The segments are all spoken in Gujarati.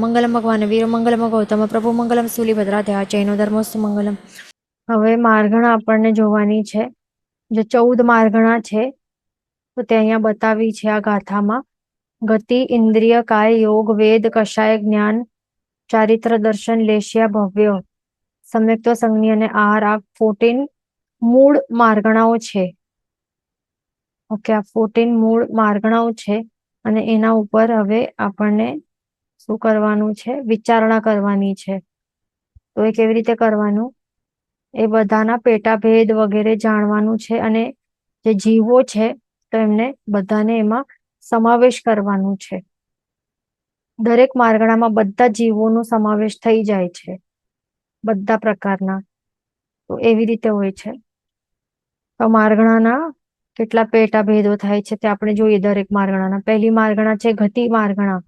મંગલમ ભગવાન વીર મંગલમ ગૌતમ પ્રભુ મંગલમ સુલીભદ્રા જૈનો ધર્મોસ્તુ મંગલમ. હવે માર્ગણા આપણને જોવાની છે. જે 14 માર્ગણા છે તો તે અહીંયા બતાવી છે આ ગાથામાં. ગતિ, ઇન્દ્રિય, કાય, યોગ, વેદ, કષાય, જ્ઞાન, ચારિત્ર, દર્શન, લેશ્યા, ભવ્ય, સમ્યક્ત્વ, સંજ્ઞા અને આહાર. આ 14 મૂળ માર્ગણાઓ છે. ઓકે, આ 14 મૂળ માર્ગણાઓ છે અને એના ઉપર હવે આપણને શું કરવાનું છે? વિચારણા કરવાની છે. તો એ કેવી રીતે કરવાનું? એ બધાના પેટાભેદ વગેરે જાણવાનું છે અને જે જીવો છે તો એમને બધાને એમાં સમાવેશ કરવાનું છે. દરેક માર્ગણામાં બધા જીવોનો સમાવેશ થઈ જાય છે, બધા પ્રકારના. તો એવી રીતે હોય છે. તો માર્ગણાના કેટલા પેટાભેદો થાય છે તે આપણે જોઈએ. દરેક માર્ગણાના પહેલી માર્ગણા છે ગતિ માર્ગણા.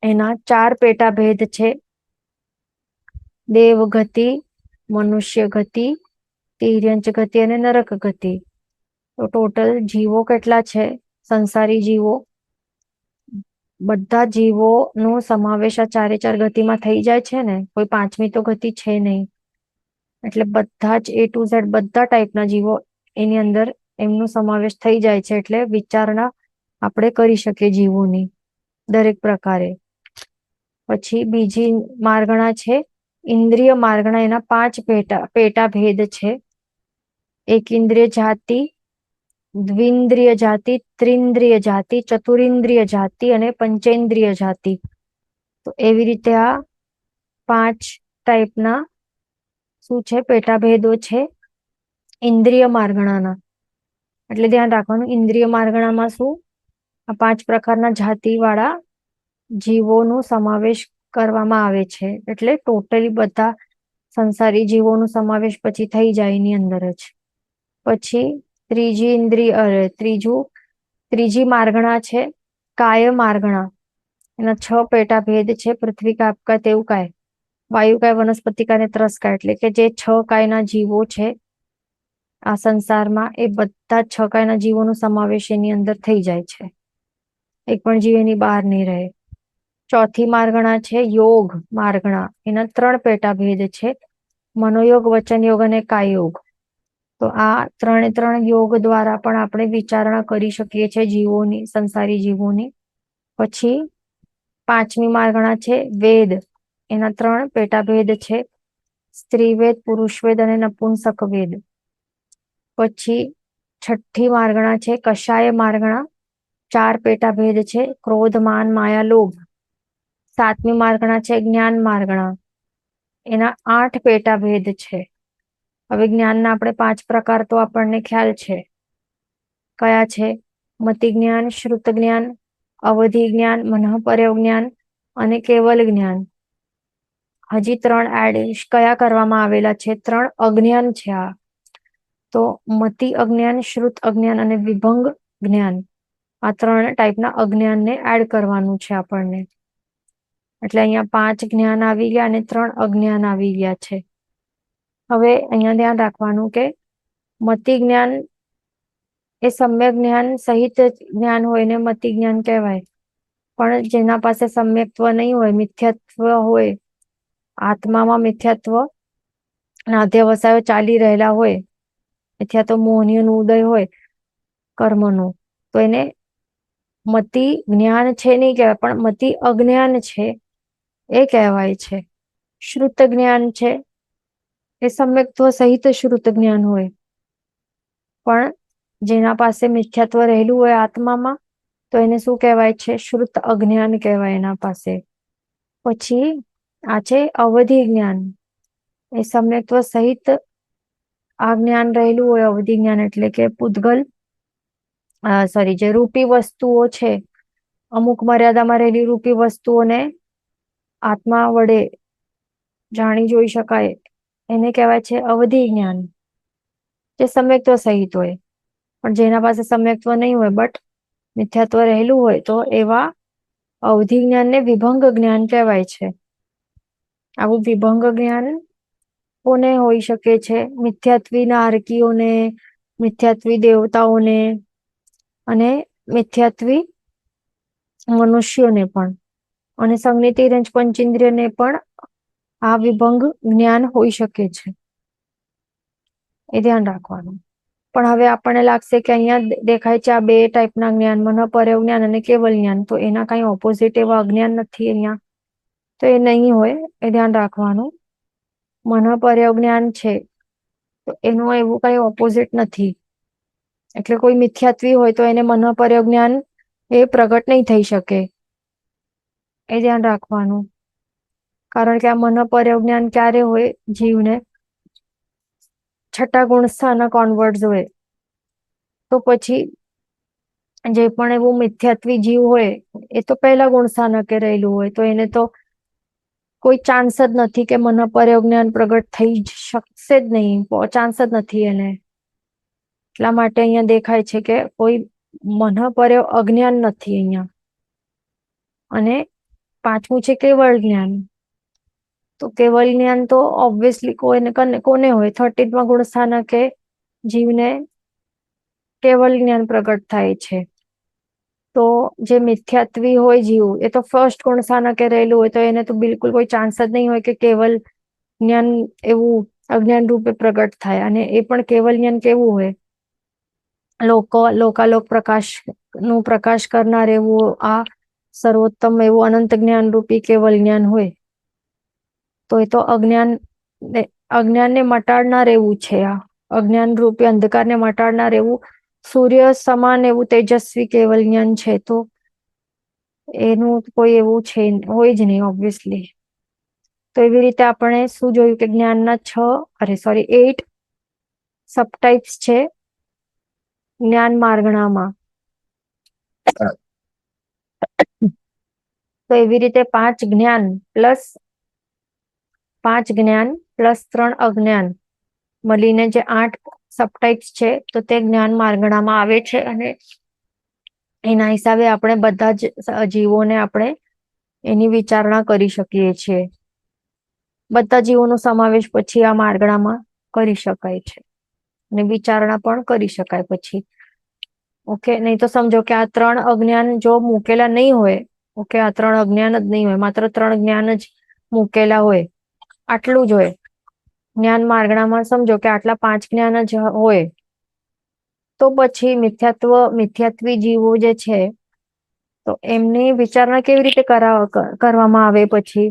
એના 4 પેટાભેદ છે: દેવ ગતિ, મનુષ્ય ગતિ, તિર્યંચ ગતિ અને નરક ગતિ. તો ટોટલ જીવો કેટલા છે? સંસારી જીવો બધા જીવોનો સમાવેશ આ 4 ગતિમાં થઈ જાય છે ને. કોઈ પાંચમી તો ગતિ છે નહીં. એટલે બધા જ A to Z બધા ટાઈપના જીવો એની અંદર એમનો સમાવેશ થઈ જાય છે. એટલે વિચારણા આપણે કરી શકીએ જીવોની દરેક પ્રકારે. પછી બીજી માર્ગણા છે ઇન્દ્રિય માર્ગણા. એના 5 પેટાભેદ છે: એક ઇન્દ્રિય જાતિ, દ્વિન્દ્રિય જાતિ, ત્રિન્દ્રિય જાતિ, ચતુરિન્દ્રિય જાતિ અને પંચેન્દ્રિય જાતિ. તો એવી રીતે આ 5 ટાઈપના શું છે? પેટાભેદો છે ઇન્દ્રિય માર્ગણાના. એટલે ધ્યાન રાખવાનું, ઇન્દ્રિય માર્ગણામાં શું? આ 5 પ્રકારના જાતિ વાળા જીવોનો સમાવેશ કરવામાં આવે છે. એટલે ટોટલી બધા સંસારી જીવોનો સમાવેશ પછી થઈ જાય એની અંદર જ. પછી ત્રીજી માર્ગણા છે કાય માર્ગણા. એના 6 પેટાભેદ છે: પૃથ્વી કાય, આપકા, તેવ કાય, વાયુ કાય, વનસ્પતિ કાય અને ત્રસ કાય. એટલે કે જે 6 કાયના જીવો છે આ સંસારમાં, એ બધા 6 કાયના જીવોનો સમાવેશ એની અંદર થઈ જાય છે. એક પણ જીવ એની બહાર નહીં રહે. ચોથી માર્ગણા છે યોગ માર્ગણા. એના 3 પેટાભેદ છે: મનોયોગ, વચન યોગ અને કાય યોગ. તો આ 3 યોગ દ્વારા પણ આપણે વિચારણા કરી શકીએ છીએ જીવોની, સંસારી જીવોની. પછી 5મી માર્ગણા છે વેદ. એના 3 પેટાભેદ છે: સ્ત્રીવેદ, પુરુષવેદ અને નપુંસક વેદ. પછી 6ઠ્ઠી માર્ગણા છે કષાય માર્ગણા. 4 પેટાભેદ છે: ક્રોધ, માન, માયા, લોભ. 7મી માર્ગણા છે જ્ઞાન માર્ગણા. એના 8 પેટાભેદ છે. હવે જ્ઞાનના આપણે 5 પ્રકાર તો આપણને ખ્યાલ છે. કયા છે? મતિ જ્ઞાન, શ્રુત જ્ઞાન, અવધિ જ્ઞાન, મનઃપર્યવ જ્ઞાન અને કેવલ જ્ઞાન. હજી 3 એડ કયા કરવામાં આવેલા છે? 3 અજ્ઞાન છે આ. તો મતિ અજ્ઞાન, શ્રુત અજ્ઞાન અને વિભંગ જ્ઞાન. આ 3 ટાઈપના અજ્ઞાનને એડ કરવાનું છે આપણને. એટલે અહીંયા 5 જ્ઞાન આવી ગયા અને 3 અજ્ઞાન આવી ગયા છે. હવે અહીંયા ધ્યાન રાખવાનું કે મતિ જ્ઞાન એ સમ્યક જ્ઞાન સહિત જ્ઞાન હોય ને મતિ જ્ઞાન કહેવાય. પણ જેના પાસે સમ્યક્ત્વ નહીં હોય, મિથ્યાત્વ હોય, આત્મામાં મિથ્યાત્વ ના અધ્યવસાયો ચાલી રહેલા હોય, અથવા તો મોહનીયનું ઉદય હોય કર્મનું, તો એને મતિ જ્ઞાન છે નહીં કહેવાય, પણ મતિ અજ્ઞાન છે એ કહેવાય છે. શ્રુત જ્ઞાન છે એ સમ્યક્ત્વ સહિત શ્રુત જ્ઞાન હોય, પણ જેના પાસે મિથ્યાત્વ રહેલું હોય આત્મામાં, તો એને શું કહેવાય છે? શ્રુત અજ્ઞાન કહેવાય એના પાસે. પછી આ છે અવધિ જ્ઞાન. એ સમ્યક્ત્વ સહિત આ જ્ઞાન રહેલું હોય. અવધિ જ્ઞાન એટલે કે પૂતગલ જે રૂપી વસ્તુઓ છે, અમુક મર્યાદામાં રહેલી રૂપી વસ્તુઓને આત્મા વડે જાણી જોઈ શકાય, એને કહેવાય છે અવધિ જ્ઞાન, જે સમ્યક્ત્વ સહિત હોય. પણ જેના પાસે સમ્યક્ત્વ નહીં હોય બટ મિથ્યાત્વ રહેલું હોય, તો એવા અવધિ જ્ઞાનને વિભંગ જ્ઞાન કહેવાય છે. આવું વિભંગ જ્ઞાન કોને હોઈ શકે છે? મિથ્યાત્વી નારકીઓને, મિથ્યાત્વી દેવતાઓને અને મિથ્યાત્વી મનુષ્યોને પણ. અને સંજ્ઞિતિ રેન્જ પંચેન્દ્રિયને પણ આ વિભંગ જ્ઞાન હોઈ શકે છે, એ ધ્યાન રાખવાનું. પણ હવે આપણને લાગશે કે અહીંયા દેખાય છે આ બે ટાઈપના જ્ઞાન, મનઃપર્યો જ્ઞાન અને કેવલ જ્ઞાન, તો એના કઈ ઓપોઝિટ એવા અજ્ઞાન નથી અહીંયા, તો એ નહીં હોય, એ ધ્યાન રાખવાનું. મનઃપર્યો જ્ઞાન છે તો એનું એવું કઈ ઓપોઝિટ નથી, એટલે કોઈ મિથ્યાત્વી હોય તો એને મનઃપર્યો જ્ઞાન એ પ્રગટ નહીં થઈ શકે, એ ધ્યાન રાખવાનું. કારણ કે આ મનઃપર્યો જ્ઞાન ક્યારે હોય? જીવને છઠ્ઠા ગુણ સ્થાનક ઓનવર્ડ્સ હોય, તો પછી જે પણ એવું મિથ્યાત્વી જીવ હોય એ તો પહેલા ગુણ સ્થાનકે રહેલું હોય, તો એને તો કોઈ ચાન્સ જ નથી કે મનઃપર્યો જ્ઞાન પ્રગટ થઈ શકશે જ નહીં, ચાન્સ જ નથી એને. એટલા માટે અહીંયા દેખાય છે કે કોઈ મનઃપર્યો અજ્ઞાન નથી અહીંયા. અને પાંચમું છે કેવળ જ્ઞાન. તો કેવળ જ્ઞાન તો ઓબ્વિયસલી કોને હોય? 13મા ગુણ સ્થાનકે જીવને કેવળ જ્ઞાન પ્રગટ થાય છે. તો જે મિથ્યાત્વી હોય જીવ, એ તો ફર્સ્ટ ગુણ સ્થાનકે રહેલું હોય, તો એને તો બિલકુલ કોઈ ચાન્સ જ નહીં હોય કે કેવલ જ્ઞાન એવું અજ્ઞાન રૂપે પ્રગટ થાય. અને એ પણ કેવલ જ્ઞાન કેવું હોય? લોકાલોક પ્રકાશ નું પ્રકાશ કરનાર એવું આ સર્વોત્તમ એવું અનંત જ્ઞાન રૂપી કેવલ જ્ઞાન હોય, તો એ તો અજ્ઞાનને મટાડનાર એવું છે. આ અજ્ઞાન રૂપી અંધકારને મટાડનાર એવું સૂર્ય સમાન એવું તેજસ્વી કેવલ જ્ઞાન છે, તો એનું કોઈ એવું છે હોય જ નહીં ઓબ્વિયસલી. તો એવી રીતે આપણે શું જોયું કે જ્ઞાનના 8 સબટાઇપ્સ છે જ્ઞાન માર્ગણામાં. તો એવી રીતે 5 જ્ઞાન પ્લસ 3 અજ્ઞાન મળીને જે 8 સબટાઇપ્સ છે, તો તે જ્ઞાન માર્ગણામાં આવે છે. અને એના હિસાબે આપણે બધા જ જીવોને આપણે એની વિચારણા કરી શકીએ છીએ. બધા જીવોનો સમાવેશ પછી આ માર્ગણામાં કરી શકાય છે અને વિચારણા પણ કરી શકાય પછી. ઓકે, નહીં તો સમજો કે આ 3 અજ્ઞાન જો મૂકેલા નહીં હોય, ઓકે, આ 3 અજ્ઞાન જ નહીં હોય, માત્ર 3 જ્ઞાન જ મૂકેલા હોય, આટલું જ હોય જ્ઞાન માર્ગણામાં, સમજો કે આટલા 5 જ્ઞાન જ હોય, તો પછી મિથ્યાત્વી જીવો જે છે, તો એમની વિચારણા કેવી રીતે કરવામાં આવે? પછી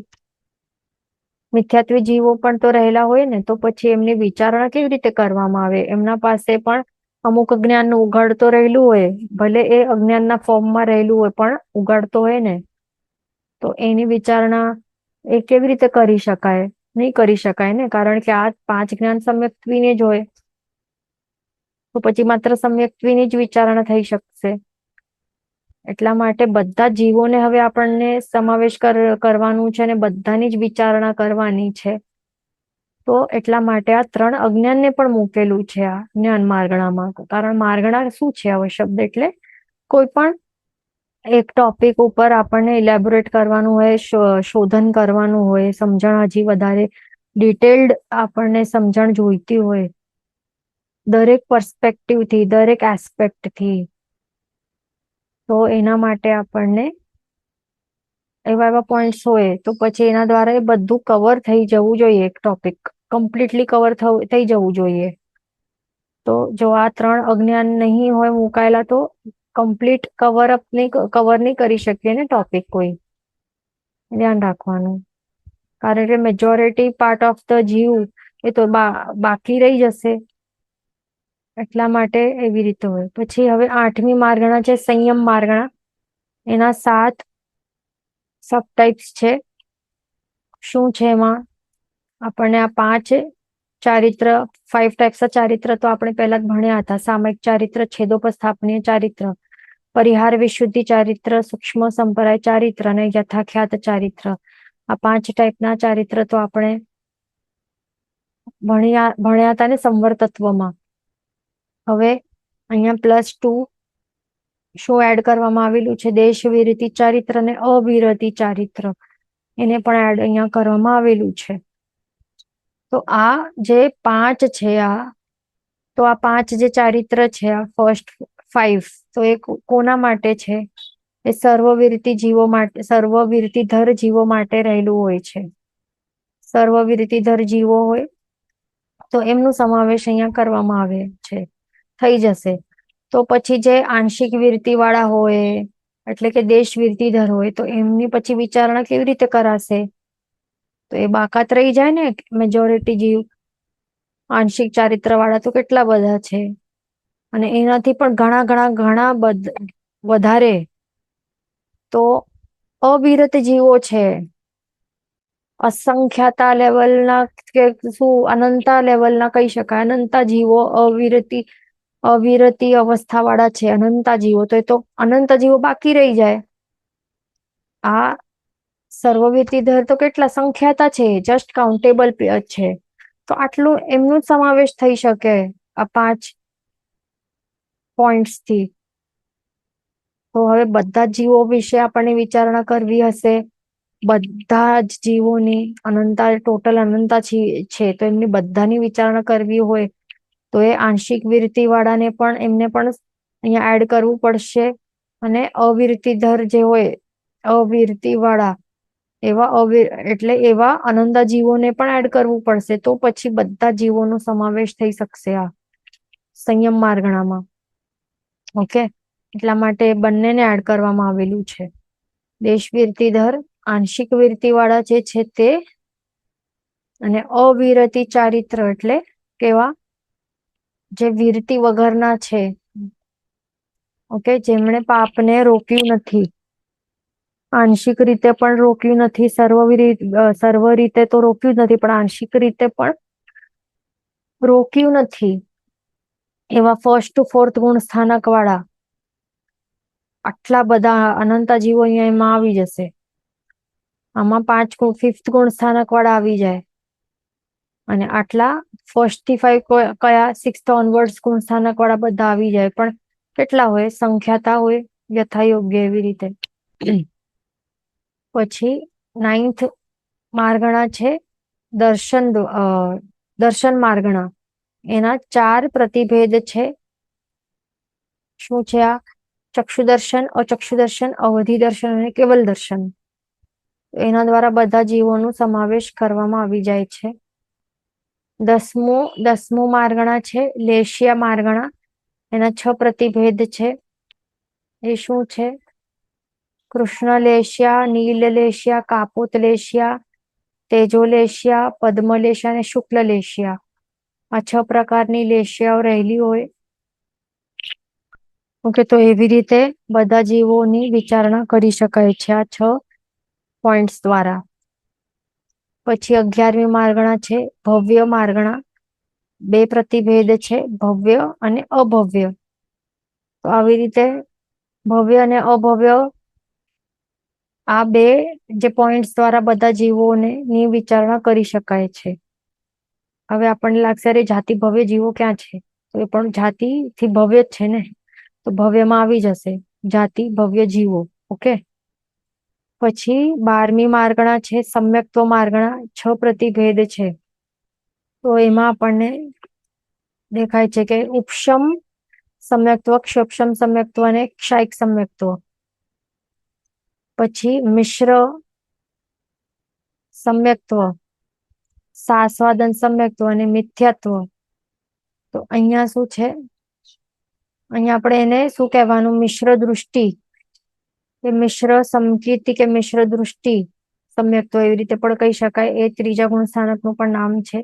મિથ્યાત્વી જીવો પણ તો રહેલા હોય ને, તો પછી એમની વિચારણા કેવી રીતે કરવામાં આવે? એમના પાસે પણ અમુક જ્ઞાન ઉઘાડ તો રહેલું હોય, ભલે એ અજ્ઞાનના ફોર્મમાં રહેલું હોય, પણ ઉઘાડ તો હોય ને, તો એની વિચારણા એ કેવી રીતે કરી શકાય? નહીં કરી શકાય ને, કારણ કે આ 5 જ્ઞાન સમ્યક્ત્વીને જ હોય, તો પછી માત્ર સમ્યક્ત્વીની જ વિચારણા થઈ શકશે. એટલા માટે બધા જીવોને હવે આપણને સમાવેશ કરવાનું છે અને બધાની જ વિચારણા કરવાની છે. તો એટલા માટે આ 3 અજ્ઞાનને પણ મૂકેલું છે આ જ્ઞાન માર્ગણામાં. કારણ માર્ગણા શું છે? આવો શબ્દ એટલે કોઈ પણ એક ટોપિક ઉપર આપણને ઇલેબોરેટ કરવાનું હોય, શોધન કરવાનું હોય, સમજણ હજી વધારે ડિટેલ્ડ આપણને સમજણ જોઈતી હોય દરેક પર્સ્પેક્ટિવથી, દરેક એસ્પેક્ટથી, તો એના માટે આપણને એવા પોઈન્ટ્સ હોય, તો પછી એના દ્વારા એ બધું કવર થઈ જવું જોઈએ. એક ટોપિક કમ્પ્લીટલી કવર થઈ જવું જોઈએ. તો જો આ 3 અજ્ઞાન નહીં હોય મુકાયેલા, તો કમ્પ્લીટ કવર નહીં કરી શકીએ ને ટોપિક કોઈ. ધ્યાન રાખવાનું, કારણ કે મેજોરિટી પાર્ટ ઓફ ધ જીવ એ તો બાકી રહી જશે. એટલા માટે એવી રીતે હોય. પછી હવે 8મી માર્ગણા છે સંયમ માર્ગણા. એના 7 સબટાઇપ્સ છે. શું છે એમાં? આપણને આ 5 ચારિત્ર, 5 ટાઈપ્સ ઓફ ચારિત્ર તો આપણે પહેલા જ ભણ્યા હતા. સામયિક ચારિત્ર, છેદોપસ્થાપનીય ચારિત્ર, પરિહાર વિશુદ્ધિ ચારિત્ર, સૂક્ષ્મ સંપરાય ચારિત્ર અને યથાખ્યાત ચારિત્ર. આ 5 ટાઈપના ચારિત્ર તો આપણે ભણ્યા હતા ને સંવર તત્વમાં. હવે અહીંયા +2 શું એડ કરવામાં આવેલું છે? દેશ વિરતિ ચારિત્ર અને અવિરતિ ચારિત્ર, એને પણ એડ અહીંયા કરવામાં આવેલું છે. તો આ જે 5 છે, આ 5 જે ચારિત્ર છે, આ ફર્સ્ટ 5, તો એ કોના માટે છે? એ સર્વવિરતી જીવો માટે, સર્વવિરતીધર જીવો માટે રહેલું હોય છે. સર્વવિરતીધર જીવો હોય તો એમનું સમાવેશ અહીંયા કરવામાં આવે છે, થઈ જશે. તો પછી જે આંશિક વિરતી વાળા હોય, એટલે કે દેશ વિરતીધર હોય, તો એમની પછી વિચારણા કેવી રીતે કરાશે? તો એ બાકાત રહી જાય ને. મેજોરિટી જીવ આંશિક ચારિત્ર વાળા તો કેટલા બધા છે, અને એનાથી પણ ઘણા ઘણા ઘણા વધારે તો અવિરત જીવો છે. અસંખ્યાતા લેવલના કે શું અનંતા લેવલના કહી શકાય. અનંતા જીવો અવિરતી અવસ્થા વાળા છે, અનંતા જીવો. તો એ તો અનંત જીવો બાકી રહી જાય. આ સર્વવિરતીધર તો કેટલા સંખ્યાતા છે, જસ્ટ કાઉન્ટેબલ છે. તો આટલું એમનું જ સમાવેશ થઈ શકે આ 5 પોઈન્ટ્સ થી. તો હવે બધા જીવો વિશે આપણને વિચારણા કરવી હશે. બધા જ જીવોની અનંતા, ટોટલ અનંતા છે, તો એમની બધાની વિચારણા કરવી હોય તો એ આંશિક વિરતી વાળાને પણ એમને પણ અહીંયા એડ કરવું પડશે. અને અવિરતીધર જે હોય, અવિરતી વાળા, એટલે એવા અનંતા જીવોને પણ એડ કરવું પડશે. તો પછી બધા જીવોનો સમાવેશ થઈ શકશે આ સંયમ માર્ગણામાં. ઓકે, એટલા માટે બંનેને એડ કરવામાં આવેલું છે. દેશ વિરતીધર, આંશિક વિરતી વાળા જે છે તે, અને અવિરતી ચારિત્ર એટલે કેવા? જે વિરતી વગરના છે. ઓકે, જેમણે પાપને રોક્યું નથી, આંશિક રીતે પણ રોક્યું નથી, સર્વ રીતે તો રોક્યું જ નથી, પણ આંશિક રીતે પણ રોક્યું નથી, એવા 1st to 4th ગુણ સ્થાનક વાળા આટલા બધા અનંતા જીવો અહીંયા એમાં આવી જશે. આમાં 5th ગુણ સ્થાનક વાળા આવી જાય. અને આટલા 1st થી 5 કયા 6th ઓનવર્ડ્સ ગુણ સ્થાનક વાળા બધા આવી જાય. પણ કેટલા હોય? સંખ્યાતા હોય, યથાયોગ્ય એવી રીતે. પછી 9th માર્ગણા છે દર્શન માર્ગણા. એના 4 પ્રતિભેદ છે. શું છે આ? ચક્ષુદર્શન, અચક્ષુદર્શન, અવધિ દર્શન અને કેવલ દર્શન. એના દ્વારા બધા જીવોનો સમાવેશ કરવામાં આવી જાય છે. 10મું માર્ગણા છે લેશિયા માર્ગણા. એના 6 પ્રતિભેદ છે. એ શું છે? કૃષ્ણલેશિયા, નીલલેશિયા, કાપોતલેશિયા, તેજોલેશિયા, પદ્મલેશિયા અને શુક્લલેશિયા. આ 6 પ્રકારની લેશિયાઓ રહેલી હોય. ઓકે, તો એવી રીતે બધા જીવોની વિચારણા કરી શકાય છે આ 6 પોઈન્ટ્સ દ્વારા. પછી 11મી માર્ગણા છે ભવ્ય માર્ગણા. 2 પ્રતિભેદ છે, ભવ્ય અને અભવ્ય. તો આવી રીતે ભવ્ય અને અભવ્ય, આ 2 જે પોઈન્ટ્સ દ્વારા બધા જીવોને ની વિચારણા કરી શકાય છે. હવે આપણને લાગશે અરે જાતિ ભવ્ય જીવો ક્યાં છે? તો એ પણ જાતિ થી ભવ્ય જ છે ને, તો ભવ્યમાં આવી જશે જાતિ ભવ્ય જીવો. ઓકે, પછી 12મી માર્ગણા છે સમ્યક્ત્વ માર્ગણા. 6 પ્રતિભેદ છે. તો એમાં આપણને દેખાય છે કે ઉપશમ સમ્યક્ત્વ, ક્ષોપશમ સમ્યક્ત્વ અને ક્ષાયિક સમ્યક્ત્વ. પછી મિશ્ર સમ્યક્ત્વ, સાસ્વાદન સમ્યક્ત્વ અને મિથ્યાત્વ. તો અહીંયા શું છે? અહીંયા આપણે એને શું કહેવાનું? મિશ્ર દૃષ્ટિ કે મિશ્ર સમકીર્તિ કે મિશ્ર દૃષ્ટિ સમ્યક્ત્વ, એવી રીતે પણ કહી શકાય. એ 3જા ગુણ સ્થાનકનું પણ નામ છે.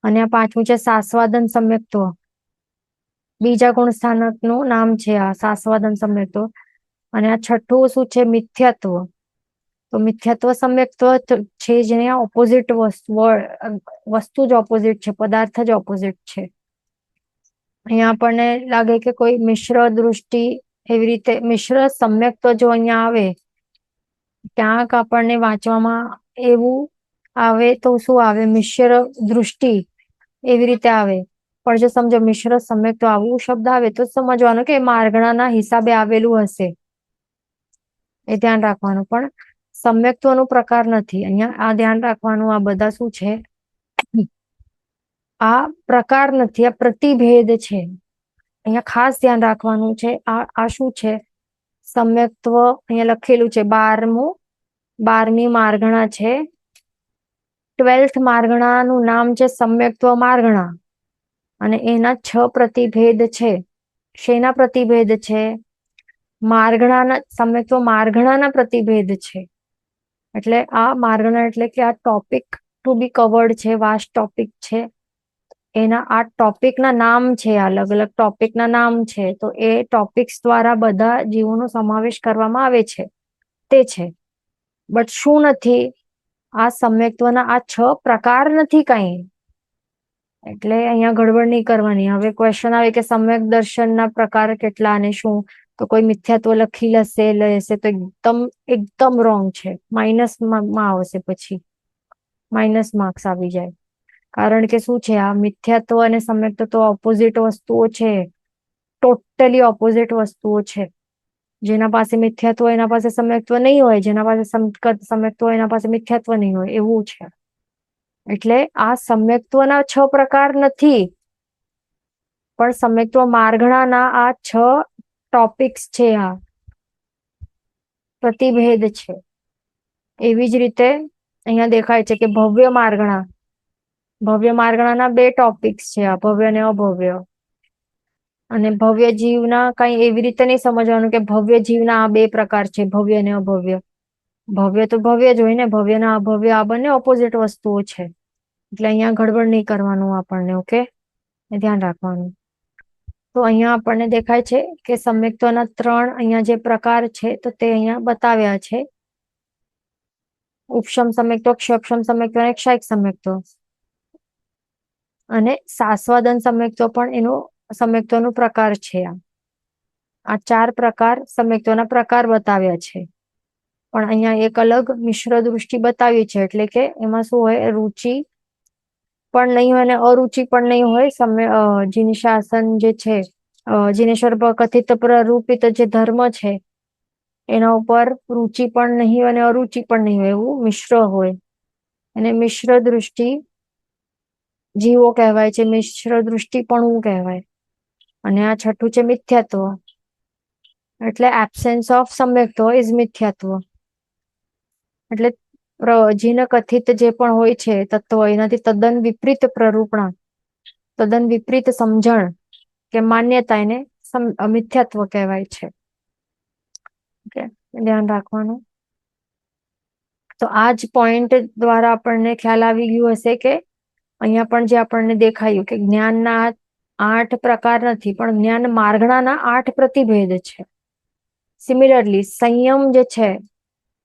અને આ 5મું છે સાસ્વાદન સમ્યક્ત્વ. 2જા ગુણ સ્થાનકનું નામ છે આ સાસ્વાદન સમ્યક્ત્વ. અને આ 6થું શું છે? મિથ્યાત્વ. તો મિથ્યાત્વ સમ્યક્ત્વ છે જેને ઓપોઝિટ વસ્તુ જ ઓપોઝિટ છે, પદાર્થ જ ઓપોઝિટ છે. અહીંયા આપણને લાગે કે કોઈ મિશ્ર દૃષ્ટિ, એવી રીતે મિશ્ર સમ્યક્ત્વ જો અહીંયા આવે, ક્યાંક આપણને વાંચવામાં એવું આવે તો શું આવે? મિશ્ર દૃષ્ટિ એવી રીતે આવે. પણ જો સમજો મિશ્ર સમ્યક્ત્વ આવું શબ્દ આવે તો સમજવાનું કે માર્ગણાના હિસાબે આવેલું હશે, એ ધ્યાન રાખવાનું. પણ સમ્યક્ત્વનો પ્રકાર નથી અહીંયા, આ ધ્યાન રાખવાનું. આ બધા શું છે? આ પ્રકાર નથી, આ પ્રતિભેદ છે. અહીંયા ખાસ ધ્યાન રાખવાનું છે. આ શું છે? સમ્યક્ત્વ અહીંયા લખેલું છે 12મી માર્ગણા છે. 12th માર્ગણાનું નામ છે સમ્યક્ત્વ માર્ગણા અને એના 6 પ્રતિભેદ છે. શેના પ્રતિભેદ છે? માર્ગણાના, સમ્યક્ત્વ માર્ગણાના પ્રતિભેદ છે. એટલે આ માર્ગણા એટલે કે આ ટોપિક ટુ બી કવર્ડ છે, વાસ્ટ ટોપિક છે. એના આ ટોપિકના નામ છે, અલગ અલગ ટોપિકના નામ છે. તો એ ટોપિક્સ દ્વારા બધા જીવોનો સમાવેશ કરવામાં આવે છે, તે છે. બટ શું નથી? આ સમ્યક્ત્વના આ 6 પ્રકાર નથી કઈ. એટલે અહીંયા ગડબડ નહીં કરવાની. હવે ક્વેશ્ચન આવે કે સમ્યક દર્શનના પ્રકાર કેટલા અને શું, તો કોઈ મિથ્યાત્વ લખી લેશે તો એકદમ રોંગ છે. માઇનસમાં આવશે, પછી માઇનસ માર્ક્સ આવી જાય. કારણ કે શું છે, આ મિથ્યાત્વ અને સમ્યક્ત્વ તો ઓપોઝિટ વસ્તુઓ છે, ટોટલી ઓપોઝિટ વસ્તુઓ છે. જેના પાસે મિથ્યાત્વ એના પાસે સમ્યક્ત્વ નહીં હોય, જેના પાસે સમ્યક્ત્વ એના પાસે મિથ્યાત્વ નહીં હોય, એવું છે. એટલે આ સમ્યક્ત્વના 6 પ્રકાર નથી, પણ સમ્યક્ત્વ માર્ગણાના આ 6 ટોપિક્સ છે, આ પ્રતિભેદ છે. એવી જ રીતે અહીંયા દેખાય છે કે ભવ્ય માર્ગણાના 2 ટોપિક્સ છે, આ ભવ્ય અને અભવ્ય. અને ભવ્ય જીવના કઈ એવી રીતે નહીં સમજવાનું કે ભવ્ય જીવના આ 2 પ્રકાર છે, ભવ્ય અને અભવ્ય. ભવ્ય તો ભવ્ય જ હોય ને, ભવ્ય ના અભવ્ય આ બંને ઓપોઝિટ વસ્તુઓ છે. એટલે અહીંયા ગડબડ નહીં કરવાનું આપણને. ઓકે, ધ્યાન રાખવાનું. તો અહીંયા આપણને દેખાય છે કે સમ્યક્ત્વના 3 અહીંયા જે પ્રકાર છે, તો તે અહીંયા બતાવ્યા છે. ઉપશમ સમ્યક્ત્વ, ક્ષયક્ષમ સમ્યક્ત્વ અને ક્ષયિક સમ્યક્ત્વ. અને સાસ્વાદન સમ્યક્ત્વ પણ એનું સમ્યક્ત્વનું પ્રકાર છે. આ 4 પ્રકાર સમ્યક્ત્વના પ્રકાર બતાવ્યા છે. પણ અહીંયા એક અલગ મિશ્ર દૃષ્ટિ બતાવી છે, એટલે કે એમાં શું હોય, રુચિ પણ નહીં હોય અને અરુચિ પણ નહીં હોય. જીનિશાસન જે છે, જીનેશ્વર કથિત પ્રરૂપિત જે ધર્મ છે, એના ઉપર રુચિ પણ નહીં હોય અને અરુચિ પણ નહીં હોય, એવું મિશ્ર હોય. અને મિશ્ર દૃષ્ટિ જીવો કહેવાય છે, મિશ્ર દૃષ્ટિ પણ કહેવાય. અને આ છઠ્ઠું છે મિથ્યાત્વ. એટલે એબ્સેન્સ ઓફ સમ્યક્ત્વ ઇઝ મિથ્યાત્વ. એટલે જીન કથિત જે પણ હોય છે તત્વ, એનાથી તદ્દન વિપરીત પ્રરૂપણા, તદ્દન વિપરીત સમજણ કે માન્યતા, એને મિથ્યાત્વ કહેવાય છે. ઓકે, ધ્યાન રાખવાનું. તો આ જ પોઈન્ટ દ્વારા આપણને ખ્યાલ આવી ગયું હશે કે અહીંયા પણ જે આપણને દેખાયું કે જ્ઞાનના 8 પ્રકાર નથી, પણ જ્ઞાન માર્ગણાના 8 પ્રતિભેદ છે. સિમિલરલી સંયમ જે છે,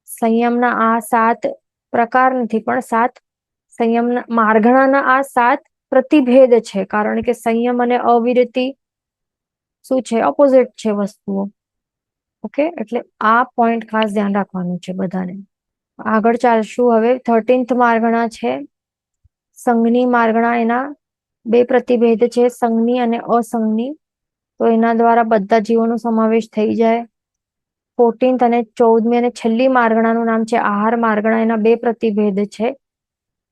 સંયમના આ 7 પ્રકાર નથી, પણ 7 સંયમના માર્ગણાના આ 7 પ્રતિભેદ છે. કારણ કે સંયમ અને અવિરતિ શું છે, ઓપોઝિટ છે વસ્તુઓ. ઓકે, એટલે આ પોઈન્ટ ખાસ ધ્યાન રાખવાનું છે બધાને. આગળ ચાલશું. હવે 13th માર્ગણા છે સંઘની માર્ગણા. એના 2 પ્રતિભેદ છે, સંઘની અને અસંઘની. તો એના દ્વારા બધા જીવોનો સમાવેશ થઈ જાય. 14th અને 14મી અને છેલ્લી માર્ગણાનું નામ છે આહાર માર્ગણા. એના 2 પ્રતિભેદ છે,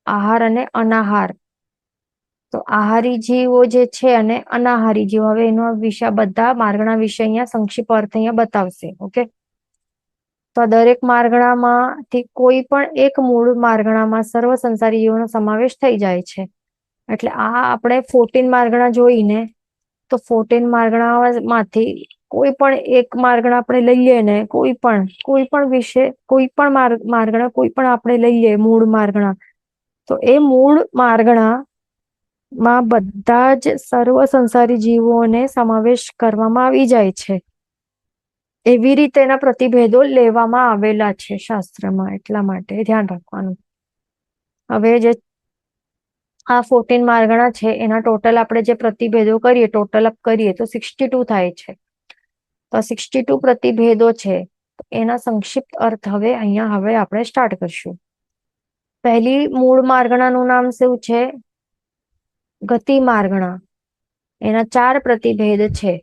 આહાર અને અનાહાર. તો આહારી જીવો જે છે અને અનાહારી જીવો, હવે એનો વિશે બધા માર્ગણા વિશે અહીંયા સંક્ષિપ્ત અર્થ અહીંયા બતાવશે. ઓકે, તો દરેક માર્ગણામાંથી કોઈ પણ એક મૂળ માર્ગણામાં સર્વ સંસારી જીવોનો સમાવેશ થઈ જાય છે. એટલે આ આપણે 14 માર્ગણા જોઈને, તો 14 માર્ગણામાંથી કોઈ પણ એક માર્ગણા આપણે લઈએ ને, કોઈ પણ વિશે કોઈ પણ માર્ગણા કોઈ પણ આપણે લઈએ મૂળ માર્ગણા, તો એ મૂળ માર્ગણામાં બધા જ સર્વ સંસારી જીવોને સમાવેશ કરવામાં આવી જાય છે. એવી રીતે એના પ્રતિભેદો લેવામાં આવેલા છે શાસ્ત્રમાં. એટલા માટે ધ્યાન રાખવાનું. હવે જે આ 14 માર્ગણા છે, એના ટોટલ આપણે જે પ્રતિભેદો કરીએ, ટોટલ અપ કરીએ તો 62 થાય છે. તો 62 પ્રતિભેદો છે. એના સંક્ષિપ્ત અર્થ હવે આપણે સ્ટાર્ટ કરશું. પહેલી મૂળ માર્ગણાનું નામ શું છે? ગતિ માર્ગણા. એના 4 પ્રતિભેદ છે.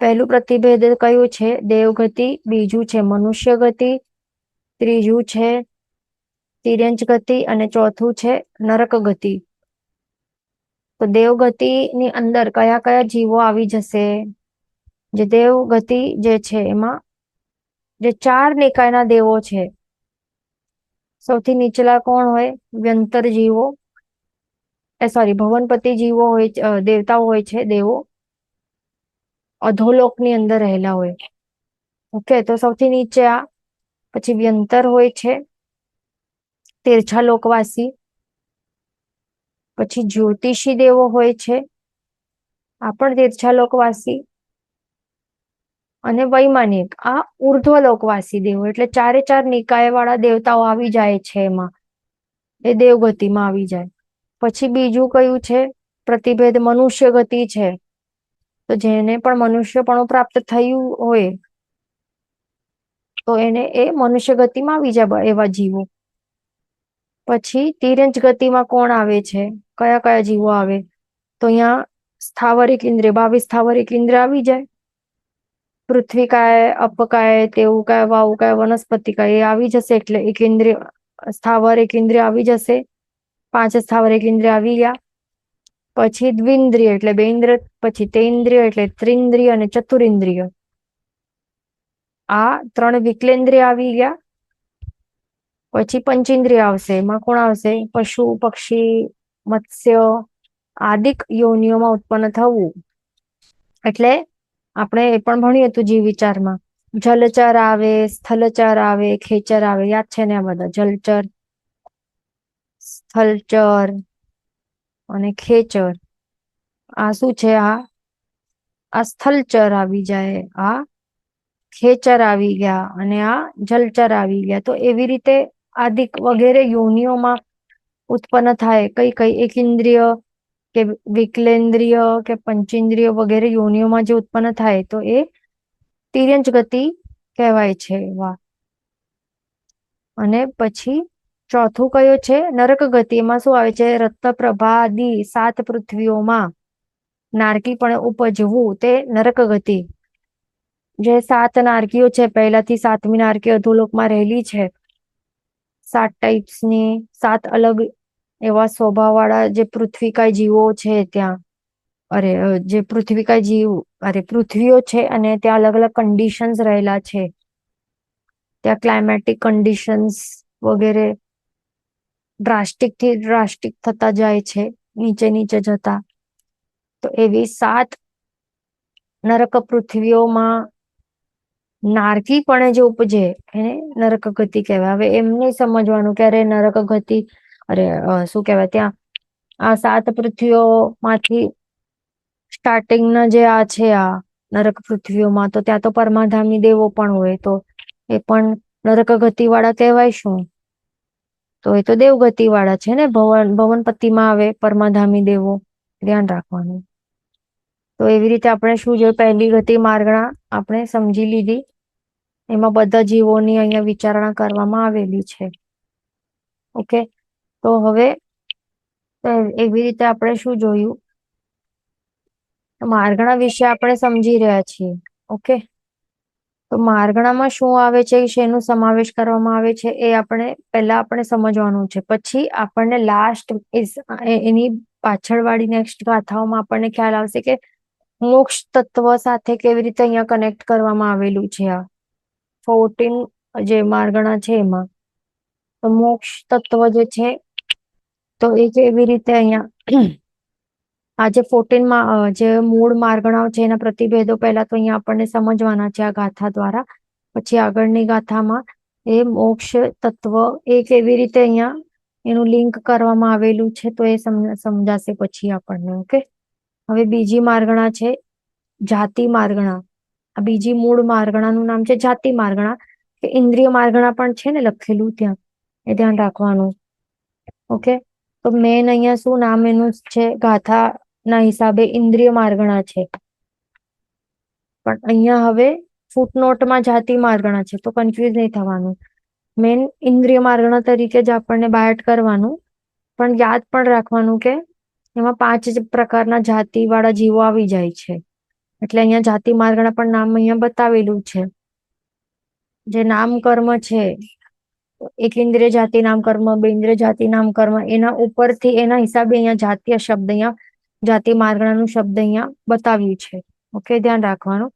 પહેલું પ્રતિભેદ કયું છે? દેવગતિ. બીજું છે મનુષ્ય ગતિ. ત્રીજું છે તિર્યંચ ગતિ અને ચોથું છે નરક ગતિ. તો દેવગતિની અંદર કયા કયા જીવો આવી જશે? જે દેવ ગતિ જે છે એમાં જે 4 નિકાયના દેવો છે, સૌથી નીચલા કોણ હોય? વ્યંતર જીવો, સોરી, ભવનપતિ જીવો હોય દેવતાઓ હોય છે, દેવો અધોલોકની અંદર રહેલા હોય. ઓકે, તો સૌથી નીચે આ, પછી વ્યંતર હોય છે, તિરછા લોકવાસી, પછી જ્યોતિષી દેવો હોય છે, આ પણ તિરછા લોકવાસી, અને વૈમાનિક, આ ઉર્ધ્વલોકવાસી દેવો. એટલે 4 નિકાય વાળા દેવતાઓ આવી જાય છે એમાં, એ દેવગતિમાં આવી જાય. પછી બીજું કયું છે? પ્રતિભેદ મનુષ્ય ગતિ છે. તો જેને પણ મનુષ્યપણું પ્રાપ્ત થયું હોય તો એને એ મનુષ્ય ગતિમાં આવી જાય એવા જીવો. પછી તિર્યંચ ગતિમાં કોણ આવે છે? કયા કયા જીવો આવે? તો અહીંયા સ્થાવરિક ઇન્દ્રિય, 22 સ્થાવરિક ઇન્દ્રિય આવી જાય. પૃથ્વી કાય, અપકાય, તેવું કાય, વાયુ કાય, વનસ્પતિ કાય, એ આવી જશે. એટલે એક ઇન્દ્રિય, સ્થાવર એક ઇન્દ્રિય આવી જશે. 5 સ્થાવર એક ઇન્દ્રિય આવી ગયા. પછી દ્વિન્દ્રિય એટલે 2 ઇન્દ્રિય, પછી તેન્દ્રિય એટલે ત્રિન્દ્રિય અને ચતુરિન્દ્રિય, આ 3 વિકલેન્દ્રિય આવી ગયા. પછી પંચેન્દ્રિય આવશે. એમાં કોણ આવશે? પશુ, પક્ષી, મત્સ્ય આદિક યોનિઓમાં ઉત્પન્ન થવું. એટલે આપણે એ પણ ભણ્યું હતું જીવ વિચારમાં, જલચર આવે, સ્થલચર આવે, ખેચર આવે. યાદ છે ને આ બધા? જલચર, સ્થલચર અને ખેચર. આ શું છે? આ સ્થલચર આવી જાય, આ ખેચર આવી ગયા, અને આ જલચર આવી ગયા. તો એવી રીતે આદિક વગેરે યોનિઓમાં ઉત્પન્ન થાય. કઈ કઈ? એક ઇન્દ્રિય કે વિકલેન્દ્રિય કે પંચેન્દ્રિય વગેરે યોનિઓમાં જે ઉત્પન્ન થાય તો એ તિર્યંચ ગતિ કહેવાય છે. વાહ. અને પછી ચોથું કયું છે? નરક ગતિ. એમાં શું આવે છે? રત્નપ્રભા આદિ 7 પૃથ્વીઓમાં નારકી પણ ઉપજવું, તે નરક ગતિ. જે 7 નારકીઓ છે, પહેલાથી 7મી નારકી અધોલોકમાં રહેલી છે. 7 ટાઈપ્સની, 7 અલગ એવા સ્વભાવ વાળા જે પૃથ્વીકાય જીવો છે ત્યાં, અરે જે પૃથ્વીકાય જીવ, અરે પૃથ્વીઓ છે, અને ત્યાં અલગ અલગ કન્ડિશન્સ રહેલા છે. ત્યાં ક્લાઇમેટિક કન્ડિશન્સ વગેરે ડ્રાસ્ટિક થી ડ્રાસ્ટિક થતા જાય છે, નીચે નીચે જતા. તો એવી 7 નરક પૃથ્વીઓમાં નારકી પણ જે ઉપજે એને નરક ગતિ કહેવાય. હવે એમ નહીં સમજવાનું કે અરે નરક ગતિ, અરે શું કહેવાય, ત્યાં આ 7 પૃથ્વીઓમાંથી સ્ટાર્ટિંગના જે આ છે આ નરક પૃથ્વીઓમાં, તો ત્યાં તો પરમાધામી દેવો પણ હોય, તો એ પણ નરક ગતિ વાળા કહેવાય શું? તો એ તો દેવગતિ વાળા છે ને. ભવનપતિમાં આવે પરમાધામી દેવો, ધ્યાન રાખવાનું. તો એવી રીતે આપણે શું જોયું? પહેલી ગતિ માર્ગણા આપણે સમજી લીધી. એમાં બધા જીવોની અહીંયા વિચારણા કરવામાં આવેલી છે. ઓકે, તો હવે એવી રીતે આપણે શું જોયું? માર્ગણા વિશે આપણે સમજી રહ્યા છીએ. ઓકે, તો માર્ગણામાં શું આવે છે, શેનો સમાવેશ કરવામાં આવે છે, એ પહેલા આપણે સમજવાનું છે. પછી આપણને લાસ્ટ એની પાછળવાળી નેક્સ્ટ ગાથાઓમાં આપણને ખ્યાલ આવશે કે મોક્ષ તત્વ સાથે કેવી રીતે અહીંયા કનેક્ટ કરવામાં આવેલું છે. આ 14 જે માર્ગણા છે એમાં તો મોક્ષ તત્વ જે છે, તો એ કેવી રીતે અહીંયા આ જે 14માં જે મૂળ માર્ગણાઓ છે એના પ્રતિભેદો પહેલા તો અહીંયા આપણને સમજવાના છે આ ગાથા દ્વારા. પછી આગળની ગાથામાં એ મોક્ષ તત્વ એ કેવી રીતે અહીંયા એનું લિંક કરવામાં આવેલું છે, તો એ સમજાશે પછી આપણને. ઓકે, હવે બીજી માર્ગણા છે જાતિ માર્ગણા. આ બીજી મૂળ માર્ગણાનું નામ છે જાતિ માર્ગણા, કે ઇન્દ્રિય માર્ગણા પણ છે ને લખેલું ત્યાં, એ ધ્યાન રાખવાનું. ઓકે, તો મેન અહીંયા શું નામ એનું છે ગાથા ના હિસાબે? ઇન્દ્રિય માર્ગણા છે. પણ અહીંયા હવે ફૂટનોટમાં જાતિ માર્ગણા છે, તો કન્ફ્યુઝ નહીં થવાનું. મેન ઇન્દ્રિય માર્ગણા તરીકે જ આપણને બાયટ કરવાનું, પણ યાદ પણ રાખવાનું કે એમાં 5 પ્રકારના જાતિ વાળા જીવો આવી જાય છે. એટલે અહીંયા જાતિ માર્ગણા પણ નામ અહીંયા બતાવેલું છે. જે નામ કર્મ છે, એક ઇન્દ્રિય જાતિ નામ કર્મ, 2 ઇન્દ્રિય જાતિ નામ કર્મ, એના ઉપરથી એના હિસાબે અહીંયા જાતીય શબ્દ, અહીંયા જાતિ માર્ગણાનું શબ્દ અહીંયા બતાવ્યું છે. ઓકે, ધ્યાન રાખવાનું.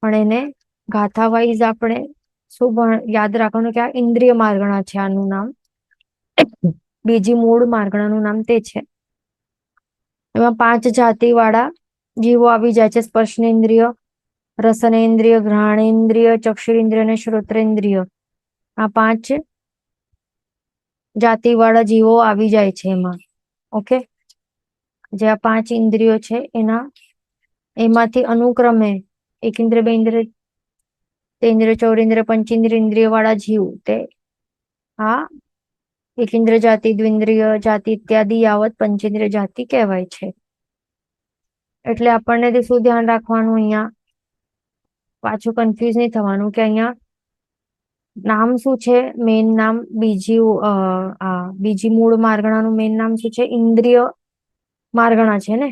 પણ એને ગાથા વાઇઝ આપણે શું યાદ રાખવાનું કે આ ઇન્દ્રિય માર્ગણા છે આનું નામ. બીજી મૂળ માર્ગણાનું નામ તે છે. એમાં 5 જાતિ વાળા જીવો આવી જાય છે: સ્પર્શનેન્દ્રિય, રસનેન્દ્રિય, ઘ્રાણેન્દ્રિય, ચક્ષુરેન્દ્રિય અને શ્રોત્રેન્દ્રિય. આ 5 જાતિ વાળા જીવો આવી જાય છે એમાં. ઓકે, જે આ 5 ઇન્દ્રિયો છે એમાંથી અનુક્રમે એક ઇન્દ્રિય, 2 ઇન્દ્રિય, 3 ઇન્દ્રિય, 4 ઇન્દ્રિય, 5 ઇન્દ્રિય વાળા જીવ તે આ એકેન્દ્ર જાતિ, દ્વિન્દ્રિય જાતિ ઇત્યાદિ યાવત પંચેન્દ્રિય જાતિ કહેવાય છે. એટલે આપણને શું ધ્યાન રાખવાનું, અહીંયા પાછું કન્ફ્યુઝ નહીં થવાનું કે અહીંયા નામ શું છે, મેન નામ. બીજી મૂળ માર્ગણાનું મેન નામ શું છે? ઇન્દ્રિય માર્ગણા છે ને.